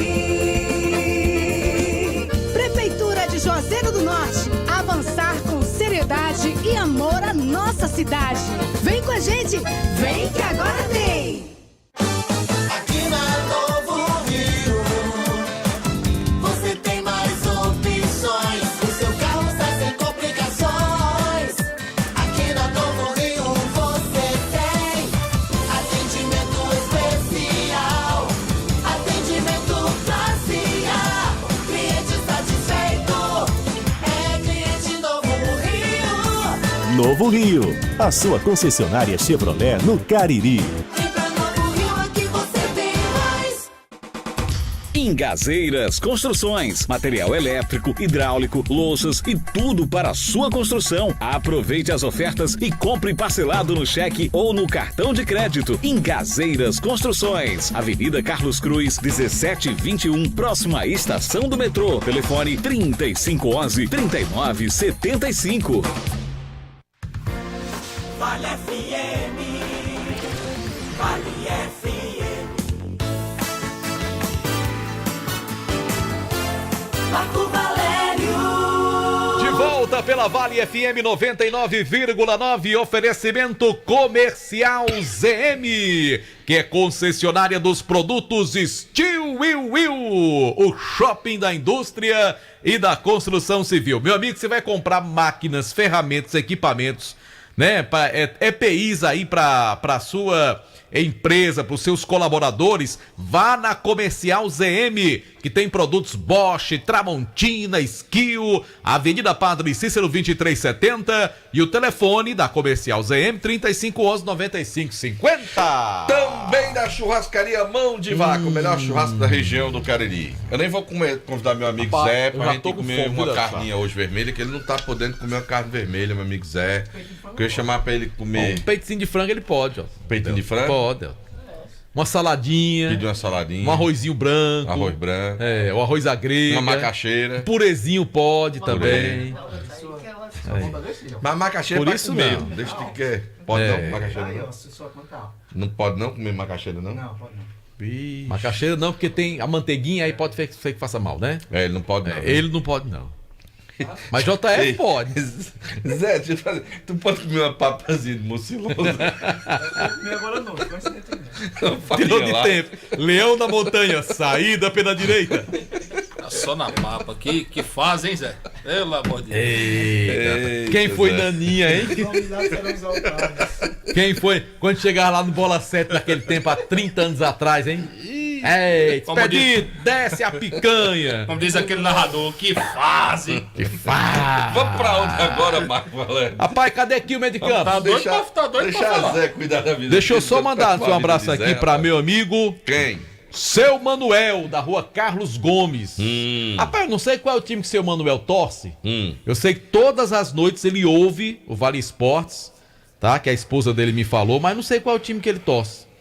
Prefeitura de Juazeiro do Norte, avançar com seriedade e amor à nossa cidade. Vem com a gente, vem que agora tem. Aqui na Novo Rio, você tem mais opções. O seu carro está sem complicações. Aqui na Novo Rio você tem atendimento especial, atendimento classe A. Cliente satisfeito é cliente Novo Rio. Novo Rio, a sua concessionária Chevrolet no Cariri. Engazeiras Construções, material elétrico, hidráulico, louças e tudo para a sua construção. Aproveite as ofertas e compre parcelado no cheque ou no cartão de crédito. Engazeiras Construções, Avenida Carlos Cruz, 1721, próxima à estação do metrô. Telefone 3511-3975. Vale FM, Vale FM. Marco Valério. De volta pela Vale FM 99,9, oferecimento comercial ZM, que é concessionária dos produtos Steel Will, o shopping da indústria e da construção civil. Meu amigo, você vai comprar máquinas, ferramentas, equipamentos, né, EPIs aí para sua empresa, para os seus colaboradores, vá na Comercial ZM, que tem produtos Bosch, Tramontina, Skill, Avenida Padre Cícero 2370 e o telefone da Comercial ZM 3511-9550. Também da churrascaria Mão de Vaca, o melhor churrasco da região do Cariri. Eu nem vou convidar meu amigo Zé pra gente comer uma carninha hoje vermelha, que ele não tá podendo comer uma carne vermelha, meu amigo Zé. Que eu ia chamar pra ele comer. Um peitinho de frango ele pode, ó. Peitinho de frango? Pode, ó. Uma saladinha. Pedir uma saladinha. Um arrozinho branco. Arroz branco. É, o arroz à grega. Uma macaxeira. Purezinho pode também. Mas macaxeira por é isso comer. não. Deixa de que. Pode É. não, macaxeira não. Não pode não comer macaxeira não? Não, pode não. Bicho. Macaxeira não, porque tem a manteiguinha aí, pode ser que faça mal, né? É, ele não pode não. Ele não pode não. Mas JF Ei, pode. Zé, deixa eu fazer. Tu pode comer uma papazinha de muciloso? Agora não, vai ser também. Tirou de tempo. Leão da montanha, saída pela direita. Só na papa. Que faz, hein, Zé? Pelo amor de Deus. Eita. Quem foi Zé. Naninha, hein? Quem foi? Quando chegar lá no Bola 7 naquele tempo, há 30 anos atrás, hein? Ei, Expedito, desce a picanha. Como diz aquele narrador, que fase. Que faz. Vamos pra onde agora, Marco Valério? Rapaz, cadê aqui o meio de campo? Tá doido pra Deixa falar. a Zé cuidar da vida. Deixa eu só dele, mandar pra um abraço vida de aqui Zé, pra rapaz. meu amigo. Quem? Seu Manuel, da rua Carlos Gomes. Rapaz, eu não sei qual é o time que seu Manuel torce. Eu sei que todas as noites ele ouve o Vale Esportes, tá? Que a esposa dele me falou, mas não sei qual é o time que ele torce.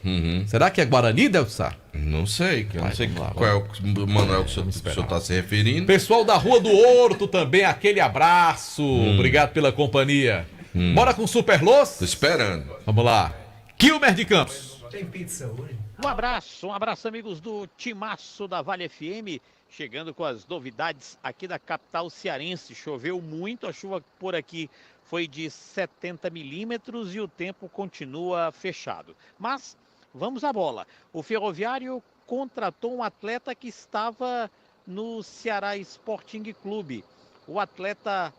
Será que é Guarani, Delçar? Não sei, eu não sei vamos lá, qual é o Manuel que o senhor está se referindo. Pessoal da Rua do Ouro, tu também, aquele abraço. Obrigado pela companhia. Bora com o Super Los? Tô esperando. Vamos lá. Kilmer de Campos. Tem pizza hoje? Um abraço amigos do Timaço da Vale FM, chegando com as novidades aqui da capital cearense. Choveu muito, a chuva por aqui foi de 70 milímetros e o tempo continua fechado. Mas vamos à bola. O Ferroviário contratou um atleta que estava no Ceará Sporting Clube, o atleta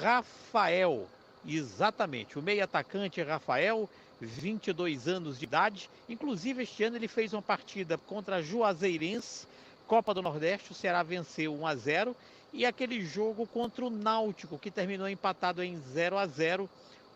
Rafael, exatamente, o meio atacante Rafael, 22 anos de idade. Inclusive este ano ele fez uma partida contra a Juazeirense, Copa do Nordeste, o Ceará venceu 1-0, e aquele jogo contra o Náutico, que terminou empatado em 0-0,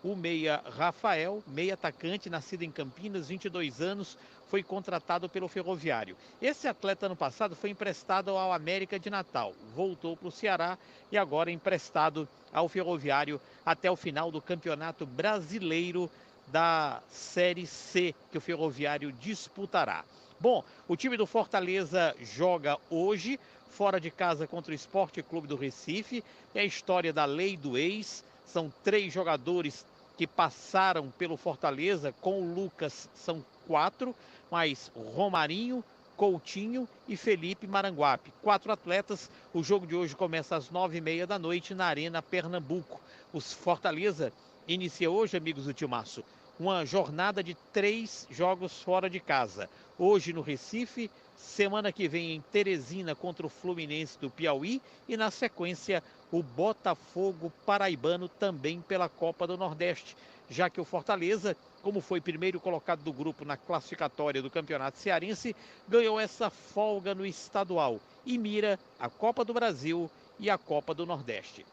o meia Rafael, meia atacante, nascido em Campinas, 22 anos, foi contratado pelo Ferroviário. Esse atleta ano passado foi emprestado ao América de Natal, voltou para o Ceará e agora é emprestado ao Ferroviário até o final do Campeonato Brasileiro da Série C, que o Ferroviário disputará. Bom, o time do Fortaleza joga hoje, fora de casa contra o Sport Clube do Recife. É a história da lei do ex. São 3 jogadores que passaram pelo Fortaleza. Com o Lucas são 4, mas Romarinho, Coutinho e Felipe Maranguape. 4 atletas. O jogo de hoje começa às 9h30 da noite na Arena Pernambuco. Os Fortaleza inicia hoje, amigos do Timaço, uma jornada de 3 jogos fora de casa. Hoje no Recife, semana que vem em Teresina contra o Fluminense do Piauí e na sequência o Botafogo paraibano também pela Copa do Nordeste, já que o Fortaleza, como foi primeiro colocado do grupo na classificatória do Campeonato Cearense, ganhou essa folga no estadual e mira a Copa do Brasil e a Copa do Nordeste.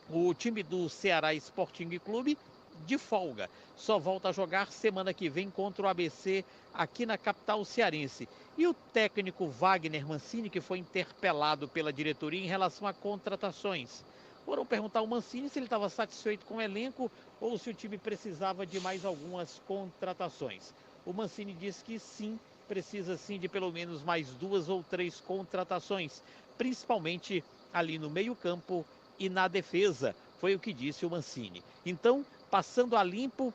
O time do Ceará Sporting Clube de folga, só volta a jogar semana que vem contra o ABC aqui na capital cearense. E o técnico Wagner Mancini, que foi interpelado pela diretoria em relação a contratações. Foram perguntar ao Mancini se ele estava satisfeito com o elenco ou se o time precisava de mais algumas contratações. O Mancini disse que sim, precisa sim de pelo menos mais 2 ou 3 contratações, principalmente ali no meio-campo e na defesa, foi o que disse o Mancini. Então, passando a limpo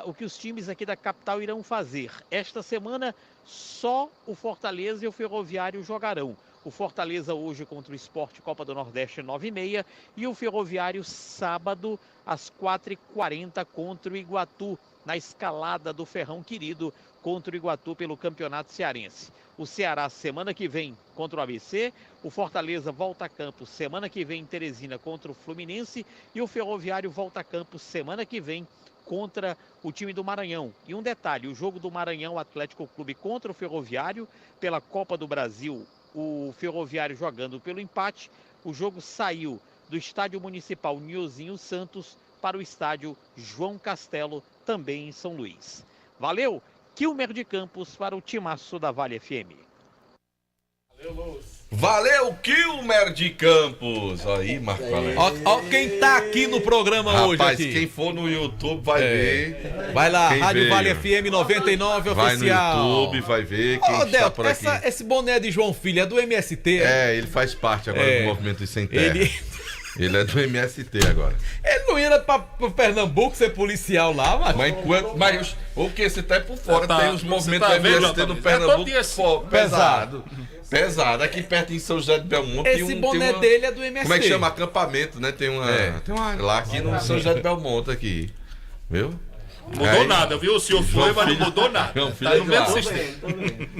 o que os times aqui da capital irão fazer. Esta semana, só o Fortaleza e o Ferroviário jogarão. O Fortaleza hoje contra o Sport Copa do Nordeste 9h30 e o Ferroviário sábado às 4h40 contra o Iguatu, na escalada do Ferrão Querido contra o Iguatu pelo Campeonato Cearense. O Ceará semana que vem contra o ABC, o Fortaleza volta a campo semana que vem em Teresina contra o Fluminense e o Ferroviário volta a campo semana que vem contra o time do Maranhão. E um detalhe, o jogo do Maranhão Atlético Clube contra o Ferroviário pela Copa do Brasil, o Ferroviário jogando pelo empate, o jogo saiu do Estádio Municipal Niozinho Santos para o Estádio João Castelo, também em São Luís. Valeu, Kilmer de Campos para o Timaço da Vale FM. Valeu, Kilmer de Campos. Aí, Marco Valério. Ó quem tá aqui no programa hoje. Rapaz, aqui. Quem for no YouTube vai ver. Vai lá, quem Rádio veio. Vale FM 99 vai oficial. No YouTube, vai ver quem está Delton, por aqui. esse boné de João Filho é do MST? Ele faz parte agora do Movimento dos Sem Terra. Ele é do MST agora. Ele não ia pra Pernambuco ser policial lá, mas o que você tá por fora, Tá, tem os você movimentos tá do vendo, MST no Jota? Pernambuco, É todo pô, pesado. Pesado. Aqui perto em São José de Belmonte Esse boné dele é do MST. Como é que chama? Acampamento, né? Tem uma área lá aqui no São José de Belmonte aqui. Viu? Mudou nada, viu? O senhor foi, mas não mudou nada. Tá no mesmo sistema.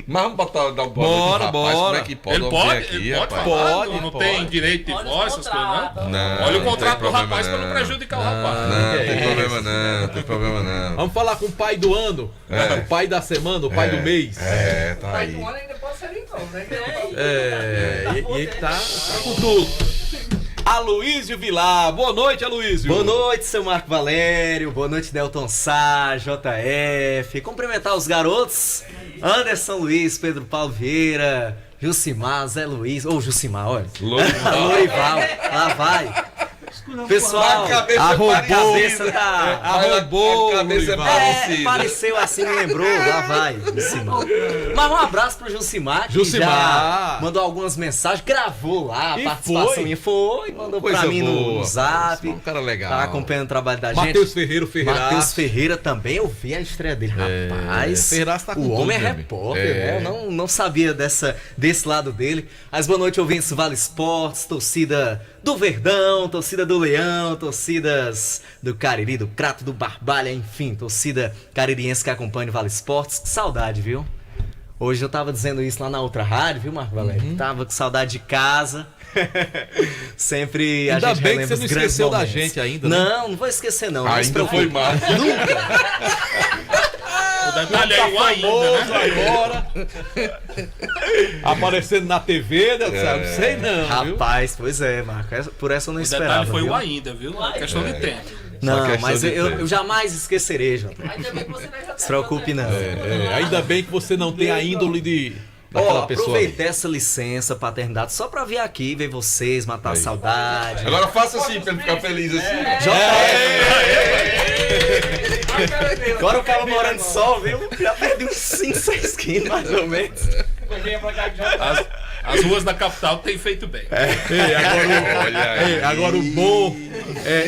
Mas vamos dar um bora. Como é que pode? Ele pode, aqui, ele pode rapaz? falar, não tem direito de voz, essas coisas, não? Não, olha o não contrato tem do rapaz problema, pra não prejudicar o rapaz. Não, tem problema não, tem problema não. Vamos falar com o pai do ano, o pai da semana, o pai do mês. Tá aí. O ano ainda pode ser então, né? E ele tá com tudo. Aloísio Vilar, boa noite, Aloísio. Boa noite, seu Marco Valério, boa noite, Delton Sá, JF. Cumprimentar os garotos, Anderson Luiz, Pedro Paulo Vieira, Jucimar, Zé Luiz, Jucimar, olha. Lorival, lá vai. Pessoal, arrombou, cabeça tá... arrombou, cabeça é parecida. Pareceu assim, me lembrou, lá vai, Jucimar. Mas um abraço pro Jucimar, que já mandou algumas mensagens, gravou lá a participação minha, mandou coisa pra mim boa. no zap. Um cara legal. Tá acompanhando o trabalho da gente. Matheus Ferreira, o Ferreiraço. Matheus Ferreira também, eu vi a estreia dele, rapaz. Ferreiraço tá com o homem tudo, é né, repórter, né? Eu não sabia desse lado dele. Mas boa noite, ouvintes do Vale Esportes, torcida do Verdão, torcida do Leão, torcidas do Cariri, do Crato, do Barbalha, enfim, torcida caririense que acompanha o Vale Esportes. Que saudade, viu? Hoje eu tava dizendo isso lá na outra rádio, viu, Marco Valério? Tava com saudade de casa. Sempre a gente relembra os grandes momentos. Ainda bem que você não esqueceu da gente ainda, né? Não vou esquecer não. Ainda foi mais. Nunca. O detalhe é o ainda, né? Agora. Aparecendo na TV, né? Não sei não, rapaz, pois é, Marco. Por essa eu não esperava. O detalhe foi viu? o ainda, viu? Questão de tempo. Não, mas eu jamais esquecerei, Jota. Ainda bem que você não se preocupe não. Ainda bem que você não tem a índole daquela pessoa. Aproveitei essa licença, paternidade, só pra vir aqui, ver vocês, matar a saudade. Agora faça assim pra ele ficar feliz assim. Agora o cara morando de sol, viu? Já perdi uns 5, 6 quilos, mais ou menos. As ruas da capital têm feito bem. Agora o bom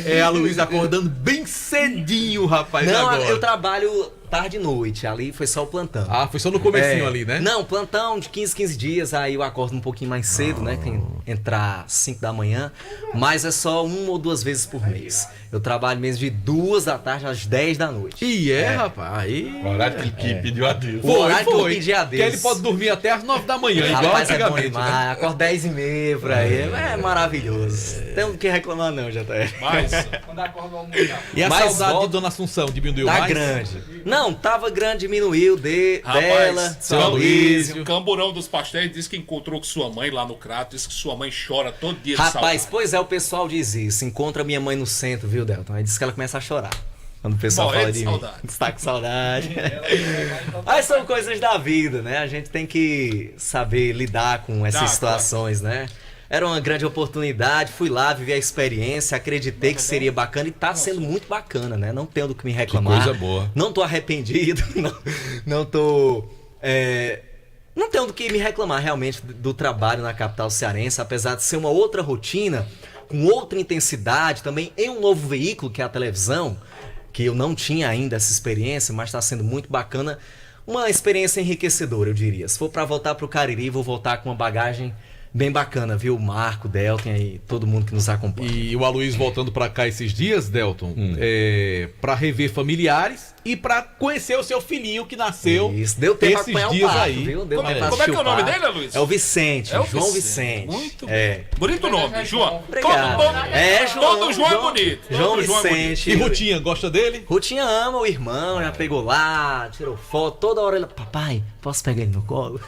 é a Luísa acordando bem cedinho, rapaz. Não, agora. eu trabalho tarde e noite. Ali foi só o plantão. Ah, foi só no comecinho ali, né? Não, plantão de 15 dias. Aí eu acordo um pouquinho mais cedo, né? Tem que entrar às 5 da manhã. Mas é só 1 ou 2 vezes por mês. Eu trabalho mesmo de 2 da tarde às 10 da noite. E rapaz. Aí... O horário que pediu a Deus. O horário que eu pedi a Deus. Que ele pode dormir até às 9 da manhã, igual Rapaz, é bom antigamente. demais. Acordo 10h30 por aí. É maravilhoso. Tem o que reclamar não, JR. Mas, Quando acorda o mundial. E a Mas saudade volta- de Dona Assunção diminuiu Tá mais? grande. Não, tava grande, diminuiu dela, rapaz, seu Aloysio. o Camburão dos Pastéis disse que encontrou com sua mãe lá no Crato, disse que sua mãe chora todo dia de Rapaz, saudade. pois é, o pessoal diz isso. Encontra minha mãe no centro, viu, Delton? Aí diz que ela começa a chorar. Quando o pessoal Morrer fala de de saudade. mim. Está com saudade. Mas são coisas da vida, né? A gente tem que saber lidar com essas situações, né? Era uma grande oportunidade, fui lá, vivi a experiência, acreditei que seria bacana e tá sendo muito bacana, né? Não tenho do que me reclamar. coisa boa. Não tô arrependido, não tô... Não tenho do que me reclamar realmente do trabalho na capital cearense, apesar de ser uma outra rotina, com outra intensidade, também em um novo veículo, que é a televisão, que eu não tinha ainda essa experiência, mas está sendo muito bacana. Uma experiência enriquecedora, eu diria. Se for para voltar para o Cariri, vou voltar com uma bagagem bem bacana, viu? Marco, Delton e todo mundo que nos acompanha. E o Aloysio voltando pra cá esses dias, Delton, pra rever familiares e pra conhecer o seu filhinho que nasceu. Isso, deu tempo esses pra acompanhar dias o parto, aí. viu? Deu Como, tempo pra como é que é o assistir nome parto. dele, Luiz? É o Vicente, É o João Vicente. Vicente. Muito é. Bonito nome, João. Obrigado. Todo João é bonito. João Todo João é bonito. Vicente. E Rutinha, gosta dele? Rutinha ama o irmão, já pegou lá, tirou foto, toda hora ele... Papai, posso pegar ele no colo?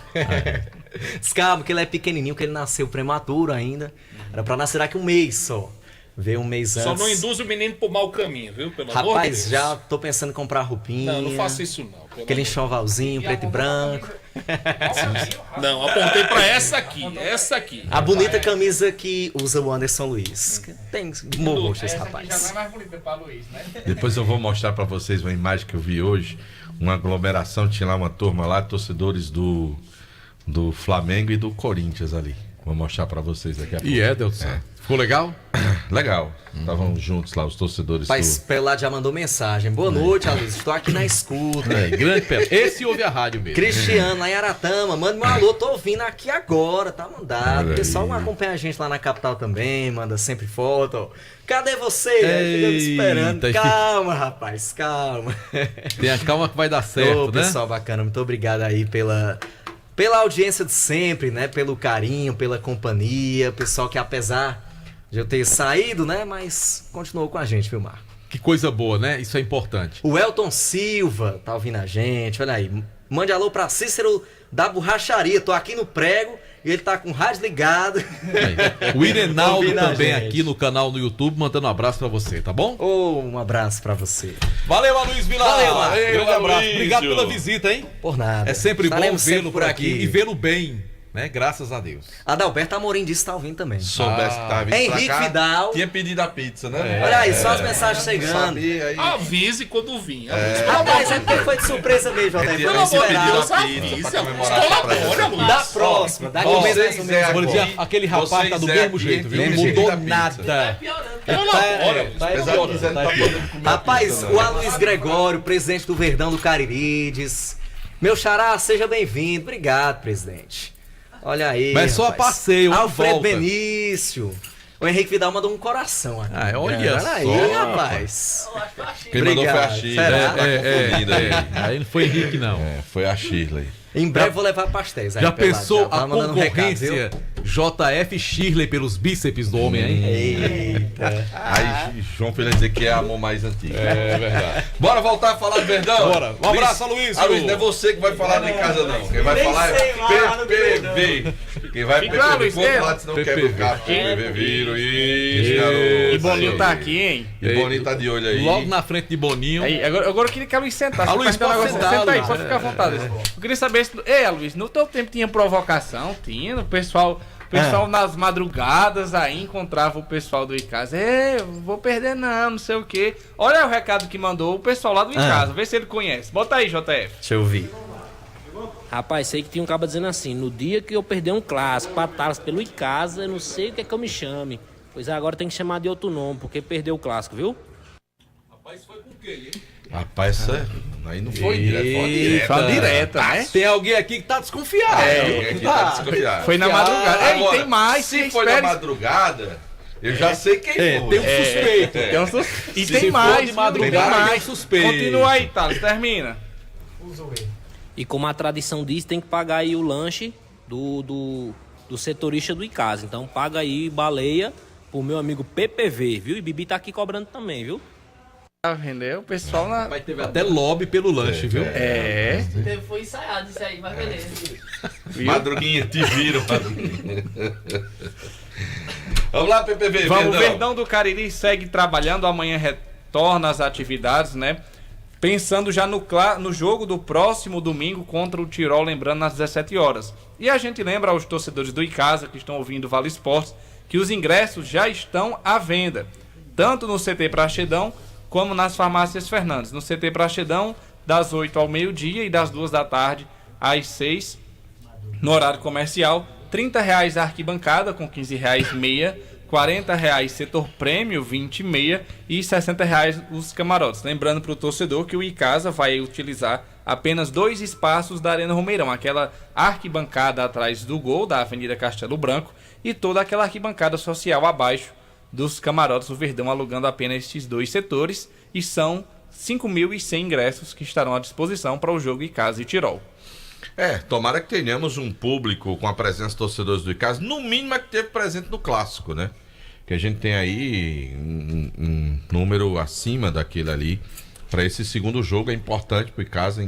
Calma, que ele é pequenininho, que ele nasceu prematuro ainda. Era pra nascer daqui um mês só. Veio um mês antes. Só não induz o menino pro mau caminho, viu? Pelo amor de Rapaz, Deus. já tô pensando em comprar roupinha. Não faça isso não. pelo Aquele amor. enxovalzinho, preto e branco. Não, apontei pra essa aqui. Essa aqui. A bonita camisa que usa o Anderson Luiz. Tem bom gosto esse rapaz. Já não é mais bonita pra Luiz, né? Depois eu vou mostrar pra vocês uma imagem que eu vi hoje. Uma aglomeração, tinha lá uma turma lá, torcedores do Flamengo e do Corinthians ali. Vou mostrar pra vocês daqui a pouco. E Delton. Ficou legal? Legal. Estavam juntos lá, os torcedores Rapaz, Pelado já mandou mensagem. Boa noite, Aloysio. Estou aqui na escuta. Grande Pelado. Esse ouve a rádio mesmo. Cristiano, lá em Aratama, manda um alô, tô ouvindo aqui agora, tá mandado. Olha O pessoal aí. acompanha a gente lá na capital também, manda sempre foto. Cadê você? Fica me esperando. Eita, Calma, rapaz, calma. Tenha calma que vai dar certo, Ô, né? pessoal bacana, muito obrigado aí pela audiência de sempre, né? Pelo carinho, pela companhia. Pessoal que apesar de eu ter saído, né? Mas continuou com a gente, viu, Marco? Que coisa boa, né? Isso é importante. O Elton Silva tá ouvindo a gente, olha aí. Mande alô pra Cícero da Borracharia. Tô aqui no prego e ele tá com o rádio ligado. O Irenaldo Ouvindo a também gente. aqui no canal no YouTube, mandando um abraço pra você, tá bom? Um abraço pra você. Valeu, Aloysio Vilar. Valeu, Marco. Grande abraço. Aloysio. Obrigado pela visita, hein? Por nada. É sempre bom Estaremos vê-lo sempre por aqui e vê-lo bem, né? Graças a Deus. Adalberto Amorim disse que tá ouvindo também. Soubesse que tava vindo Henrique pra cá, Vidal. tinha pedido a pizza, né? Olha aí, só as mensagens chegando. Sabia aí. Avise quando vir. avise. Pelo Rapaz, amor é de porque foi de surpresa mesmo, JF. Pelo Vamos amor de esperar. Deus, avise. Colabora, Luiz. Da próxima, daqui um mês mais ou menos. Agora, aquele rapaz tá do mesmo jeito, viu? Não mudou nada. Colabora. Apesar de dizer que não tá podendo comer Rapaz, pizza, o não. Aloysio Gregório, presidente do Verdão do Cariri, diz: meu xará, seja bem-vindo. Obrigado, presidente. Olha aí. Mas só rapaz. passeio, uma Alfredo volta. Benício. O Henrique Vidal mandou um coração aqui. Olha só, aí, rapaz. Quem mandou foi a Obrigado. Shirley. Será? Tá confundida aí. Aí não foi Henrique, não. Foi a Shirley. Em breve vou levar pastéis. aí, Já Pelado, pensou já. Tá a mandando um recado, viu? concorrência JF Shirley pelos bíceps do homem, hein? Eita. Aí João Filho dizer que é a amor mais antiga. É verdade. Bora voltar a falar do Verdão? Bora. Um abraço, Aloysio. Aloysio, não é você que vai falar de casa, não. Quem vai Nem falar sei é lá no PPV. Quem vai Fica, PPV. Aloysio, Conta eu. lá, senão quebra o carro. PPV viram. Isso, garoto. E Boninho tá aqui, hein? E Boninho tá de olho aí. Logo na frente de Boninho. Aí, agora eu queria que a Luiz sentasse. A Luiz pra perguntar pode um negócio. sentar, Senta aí, Luiz. pode ficar à vontade. Eu queria saber se... Ei, Luiz, no teu tempo tinha provocação? Tinha. O pessoal nas madrugadas aí encontrava o pessoal do Icasa. Ei, eu vou perder não sei o quê. Olha o recado que mandou o pessoal lá do Icasa. Vê se ele conhece. Bota aí, JF. Deixa eu ouvir. Rapaz, sei que tinha um cabo dizendo assim: no dia que eu perder um clássico pra Talas pelo Icasa, eu não sei o que é que eu me chame. Pois agora tem que chamar de outro nome, porque perdeu o clássico, viu? Rapaz, foi com quem, hein? Rapaz, aí não foi direto, foi uma direta, né? Tem alguém aqui que tá desconfiado. Alguém aqui tá desconfiado. Foi na madrugada. Agora, Ei, tem mais. Se foi na madrugada, eu já sei quem foi. Tem um suspeito. E Se tem for mais, de madrugada, tem mais. tem um suspeito. Continua aí, Thales, termina. E como a tradição diz, tem que pagar aí o lanche do setorista do Icasa. Então paga aí baleia pro meu amigo PPV, viu? E Bibi tá aqui cobrando também, viu? Vendeu o pessoal na... Mas teve até lobby pelo lanche, viu? Foi ensaiado isso aí, mas beleza. Madruguinha, te viram, Madruguinha. Vamos lá, PPV, Vamos, o Verdão do Cariri segue trabalhando, amanhã retorna às atividades, né? Pensando já no jogo do próximo domingo contra o Tirol, lembrando, às 17 horas. E a gente lembra aos torcedores do Icasa que estão ouvindo o Vale Esportes que os ingressos já estão à venda, tanto no CT Praxedão como nas farmácias Fernandes. No CT Praxedão, das 8 ao meio-dia e das 2 da tarde às 6, no horário comercial. R$30 a arquibancada, com R$15 meia, R$40 setor prêmio, 20 meia e R$60 os camarotes. Lembrando para o torcedor que o Icasa vai utilizar apenas 2 espaços da Arena Romeirão, aquela arquibancada atrás do gol da Avenida Castelo Branco e toda aquela arquibancada social abaixo dos camarotes do Verdão, alugando apenas estes 2 setores, e são 5.100 ingressos que estarão à disposição para o jogo Icasa e Tirol. Tomara que tenhamos um público com a presença dos torcedores do Icasa, no mínimo é que teve presente no clássico, né? Que a gente tem aí um número acima daquele ali. Para esse segundo jogo é importante para o Icasa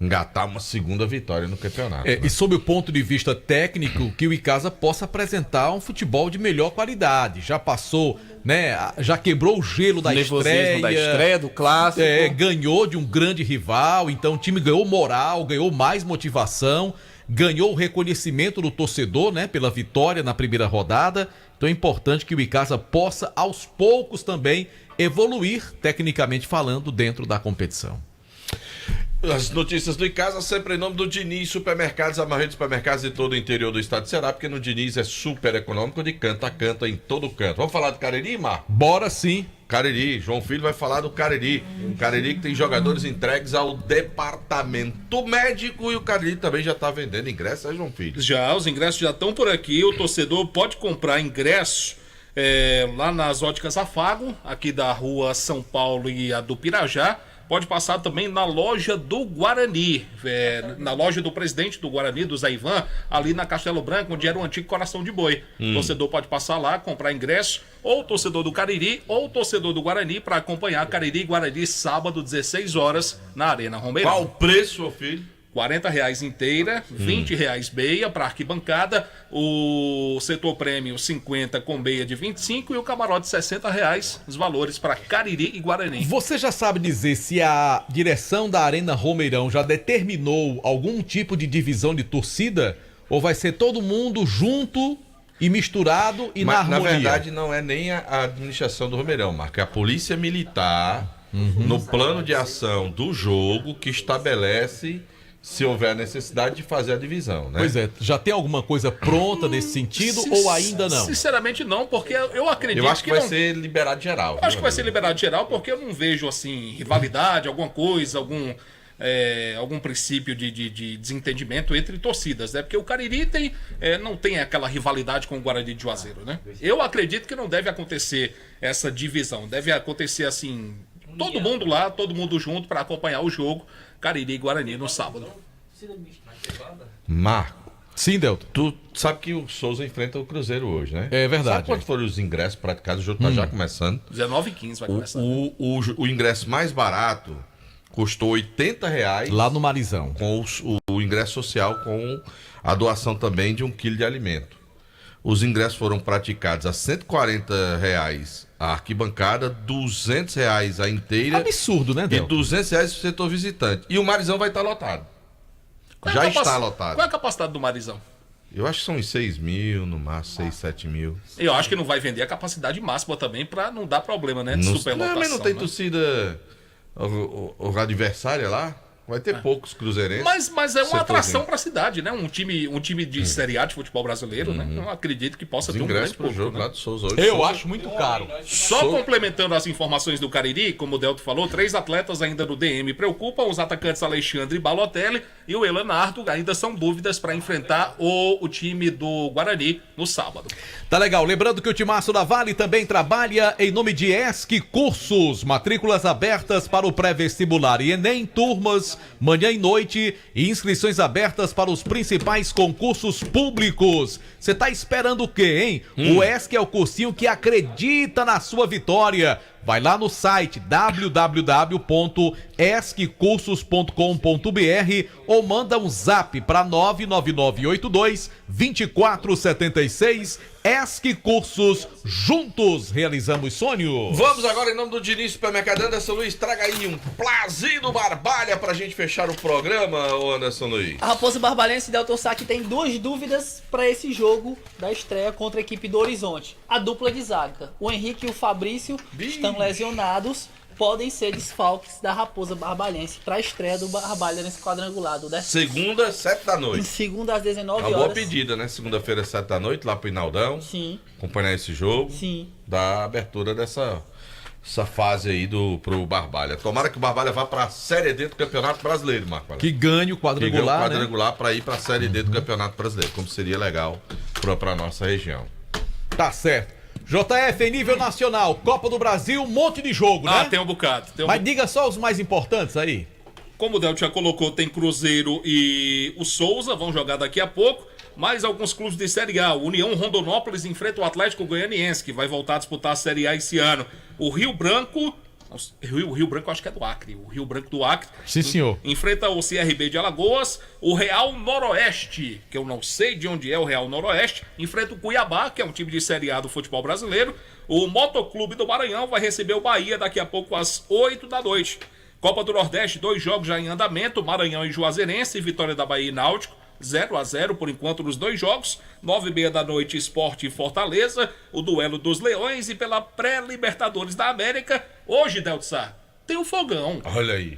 engatar uma segunda vitória no campeonato. E sob o ponto de vista técnico, que o Icasa possa apresentar um futebol de melhor qualidade. Já passou, né? Já quebrou o gelo da estreia, do clássico. Ganhou de um grande rival, então o time ganhou moral, ganhou mais motivação, ganhou o reconhecimento do torcedor, né? Pela vitória na primeira rodada. Então é importante que o Icasa possa, aos poucos também, evoluir, tecnicamente falando, dentro da competição. As notícias do Icasa sempre em nome do Diniz Supermercados, a maior de supermercados de todo o interior do estado de Ceará, porque no Diniz é super econômico, de canto a canto, em todo canto. Vamos falar do Cariri, Marco? Bora sim. Cariri, João Filho vai falar do Cariri. Cariri que tem jogadores entregues ao departamento médico, e o Cariri também já está vendendo ingressos, né, João Filho? Já, os ingressos já estão por aqui, o torcedor pode comprar ingresso lá nas óticas Afago, aqui da rua São Paulo e a do Pirajá. Pode passar também na loja do Guarani, na loja do presidente do Guarani, do Zé Ivan, ali na Castelo Branco, onde era o antigo Coração de Boi. O torcedor pode passar lá, comprar ingresso, ou torcedor do Cariri, ou torcedor do Guarani, para acompanhar Cariri e Guarani sábado, 16 horas, na Arena Romeirão. Qual o preço, meu filho? R$40 inteira, R$20 meia para arquibancada, o setor prêmio 50 com meia de 25 e o camarote R$60, os valores para Cariri e Guarani. Você já sabe dizer se a direção da Arena Romeirão já determinou algum tipo de divisão de torcida, ou vai ser todo mundo junto e misturado e na harmonia? Na verdade não é nem a administração do Romeirão, Marco, é a Polícia Militar no plano de ação do jogo que estabelece se houver a necessidade de fazer a divisão, né? Pois é, já tem alguma coisa pronta nesse sentido ou ainda não? Sinceramente não, porque eu acredito que eu acho que vai ser liberado geral. Acho que vai ser liberado geral porque eu não vejo assim rivalidade, alguma coisa, algum princípio de desentendimento entre torcidas, né? Porque o Cariri não tem aquela rivalidade com o Guarani de Juazeiro, né? Eu acredito que não deve acontecer essa divisão, deve acontecer assim, todo mundo lá, todo mundo junto para acompanhar o jogo Cariri e Guarani no sábado. Marco. Sim, Delton. Tu sabe que o Souza enfrenta o Cruzeiro hoje, né? É verdade. Sabe quanto foram os ingressos praticados? O jogo tá já começando. 19h15 vai começar. O ingresso mais barato custou R$80. Lá no Marizão. Com o ingresso social, com a doação também de 1 quilo de alimento. Os ingressos foram praticados a R$140 a arquibancada, R$200 a inteira. Absurdo, né, Del? E R$200 pro setor visitante. E o Marizão vai estar lotado. Já está lotado. Qual é a capacidade do Marizão? Eu acho que são uns 6 mil, no máximo 6, 7 mil. Eu acho que não vai vender a capacidade máxima também para não dar problema, né? De Não, superlotação. mas não tem né? torcida o adversária lá? Vai ter poucos cruzeirenses. Mas é uma atração para a cidade, né? Um time de Série A de futebol brasileiro, né? Eu acredito que possa ter um grande pro jogo lá do Souza hoje. Eu acho muito caro. Só complementando as informações do Cariri, como o Delto falou, 3 atletas ainda no DM preocupam, os atacantes Alexandre e Balotelli e o Elenardo ainda são dúvidas para enfrentar o time do Guarani no sábado. Tá legal, lembrando que o Timaço da Vale também trabalha em nome de ESC Cursos, matrículas abertas para o pré-vestibular e Enem, turmas manhã e noite e inscrições abertas para os principais concursos públicos. Você tá esperando o quê, hein? O ESC é o cursinho que acredita na sua vitória. Vai lá no site www.esccursos.com.br ou manda um zap para 99982-2476. ESC Cursos, juntos realizamos sonhos. Vamos agora em nome do Diniz Supermercado. Anderson Luiz, traga aí um Plazido Barbalha pra gente fechar o programa, ô Anderson Luiz. A Raposa Barbalense e Delton Sac tem 2 dúvidas para esse jogo da estreia contra a equipe do Horizonte. A dupla de zaga, o Henrique e o Fabrício estão lesionados, podem ser desfalques da Raposa Barbalense para a estreia do Barbalha nesse quadrangular do 10º. Segunda, 7 da noite. Segunda às 19 horas. Uma boa pedida, né? Segunda-feira, 7 da noite, lá pro Inaldão. Sim. Acompanhar esse jogo. Sim. Da abertura dessa fase aí pro Barbalha. Tomara que o Barbalha vá pra Série D do Campeonato Brasileiro, Marco. Que ganhe o quadrangular, que ganhe o quadrangular, né? Pra ir pra Série D do Campeonato Brasileiro, como seria legal pra nossa região. Tá certo. JF, em nível nacional, Copa do Brasil, um monte de jogo, né? Tem um bocado. Mas diga só os mais importantes aí. Como o Delto já colocou, tem Cruzeiro e o Souza, vão jogar daqui a pouco. Mais alguns clubes de Série A. O União Rondonópolis enfrenta o Atlético Goianiense, que vai voltar a disputar a Série A esse ano. O Rio Branco... O Rio Branco eu acho que é do Acre. O Rio Branco do Acre. Sim, senhor. Enfrenta o CRB de Alagoas. O Real Noroeste, que eu não sei de onde é o Real Noroeste, enfrenta o Cuiabá, que é um time de Série A do futebol brasileiro. O Motoclube do Maranhão vai receber o Bahia daqui a pouco às 8 da noite. Copa do Nordeste, 2 jogos já em andamento. Maranhão e Juazeirense, vitória da Bahia e Náutico. 0-0 por enquanto nos 2 jogos. 9h30 da noite, Sport e Fortaleza. O duelo dos Leões e pela pré-Libertadores da América. Hoje, Delto Sá, tem o fogão. Olha aí.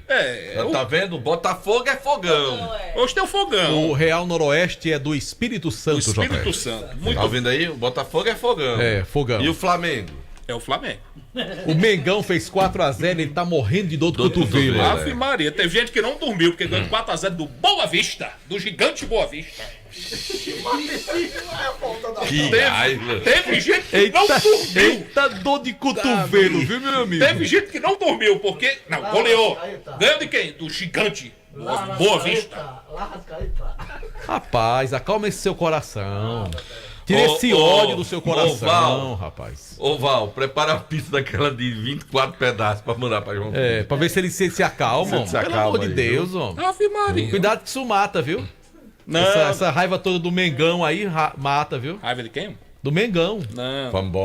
Tá vendo? Botafogo é fogão. Hoje tem o fogão. O Real Noroeste é do Espírito Santo, do Espírito Santo. Tá ouvindo aí? O Botafogo é fogão. É, fogão. E o Flamengo? É o Flamengo. O Mengão fez 4-0, ele tá morrendo de dor do cotovelo. Ave Maria, teve gente que não dormiu, porque ganhou 4-0 do Boa Vista, do gigante Boa Vista. Teve gente que não dormiu. Eita dor de cotovelo, viu, meu amigo? Teve gente que não dormiu, porque... Não, goleou. Ganhou de quem? Do gigante Boa Vista. Rapaz, acalma esse seu coração. Tira esse ódio do seu coração, rapaz. Ô Val, prepara a pizza daquela de 24 pedaços pra mandar pra João. Pra ver se ele se acalma. Pelo amor de Deus, homem. Ave Maria. Cuidado que isso mata, viu? Essa raiva toda do Mengão aí mata, viu? Raiva de quem? Do Mengão. Não. Vamos embora.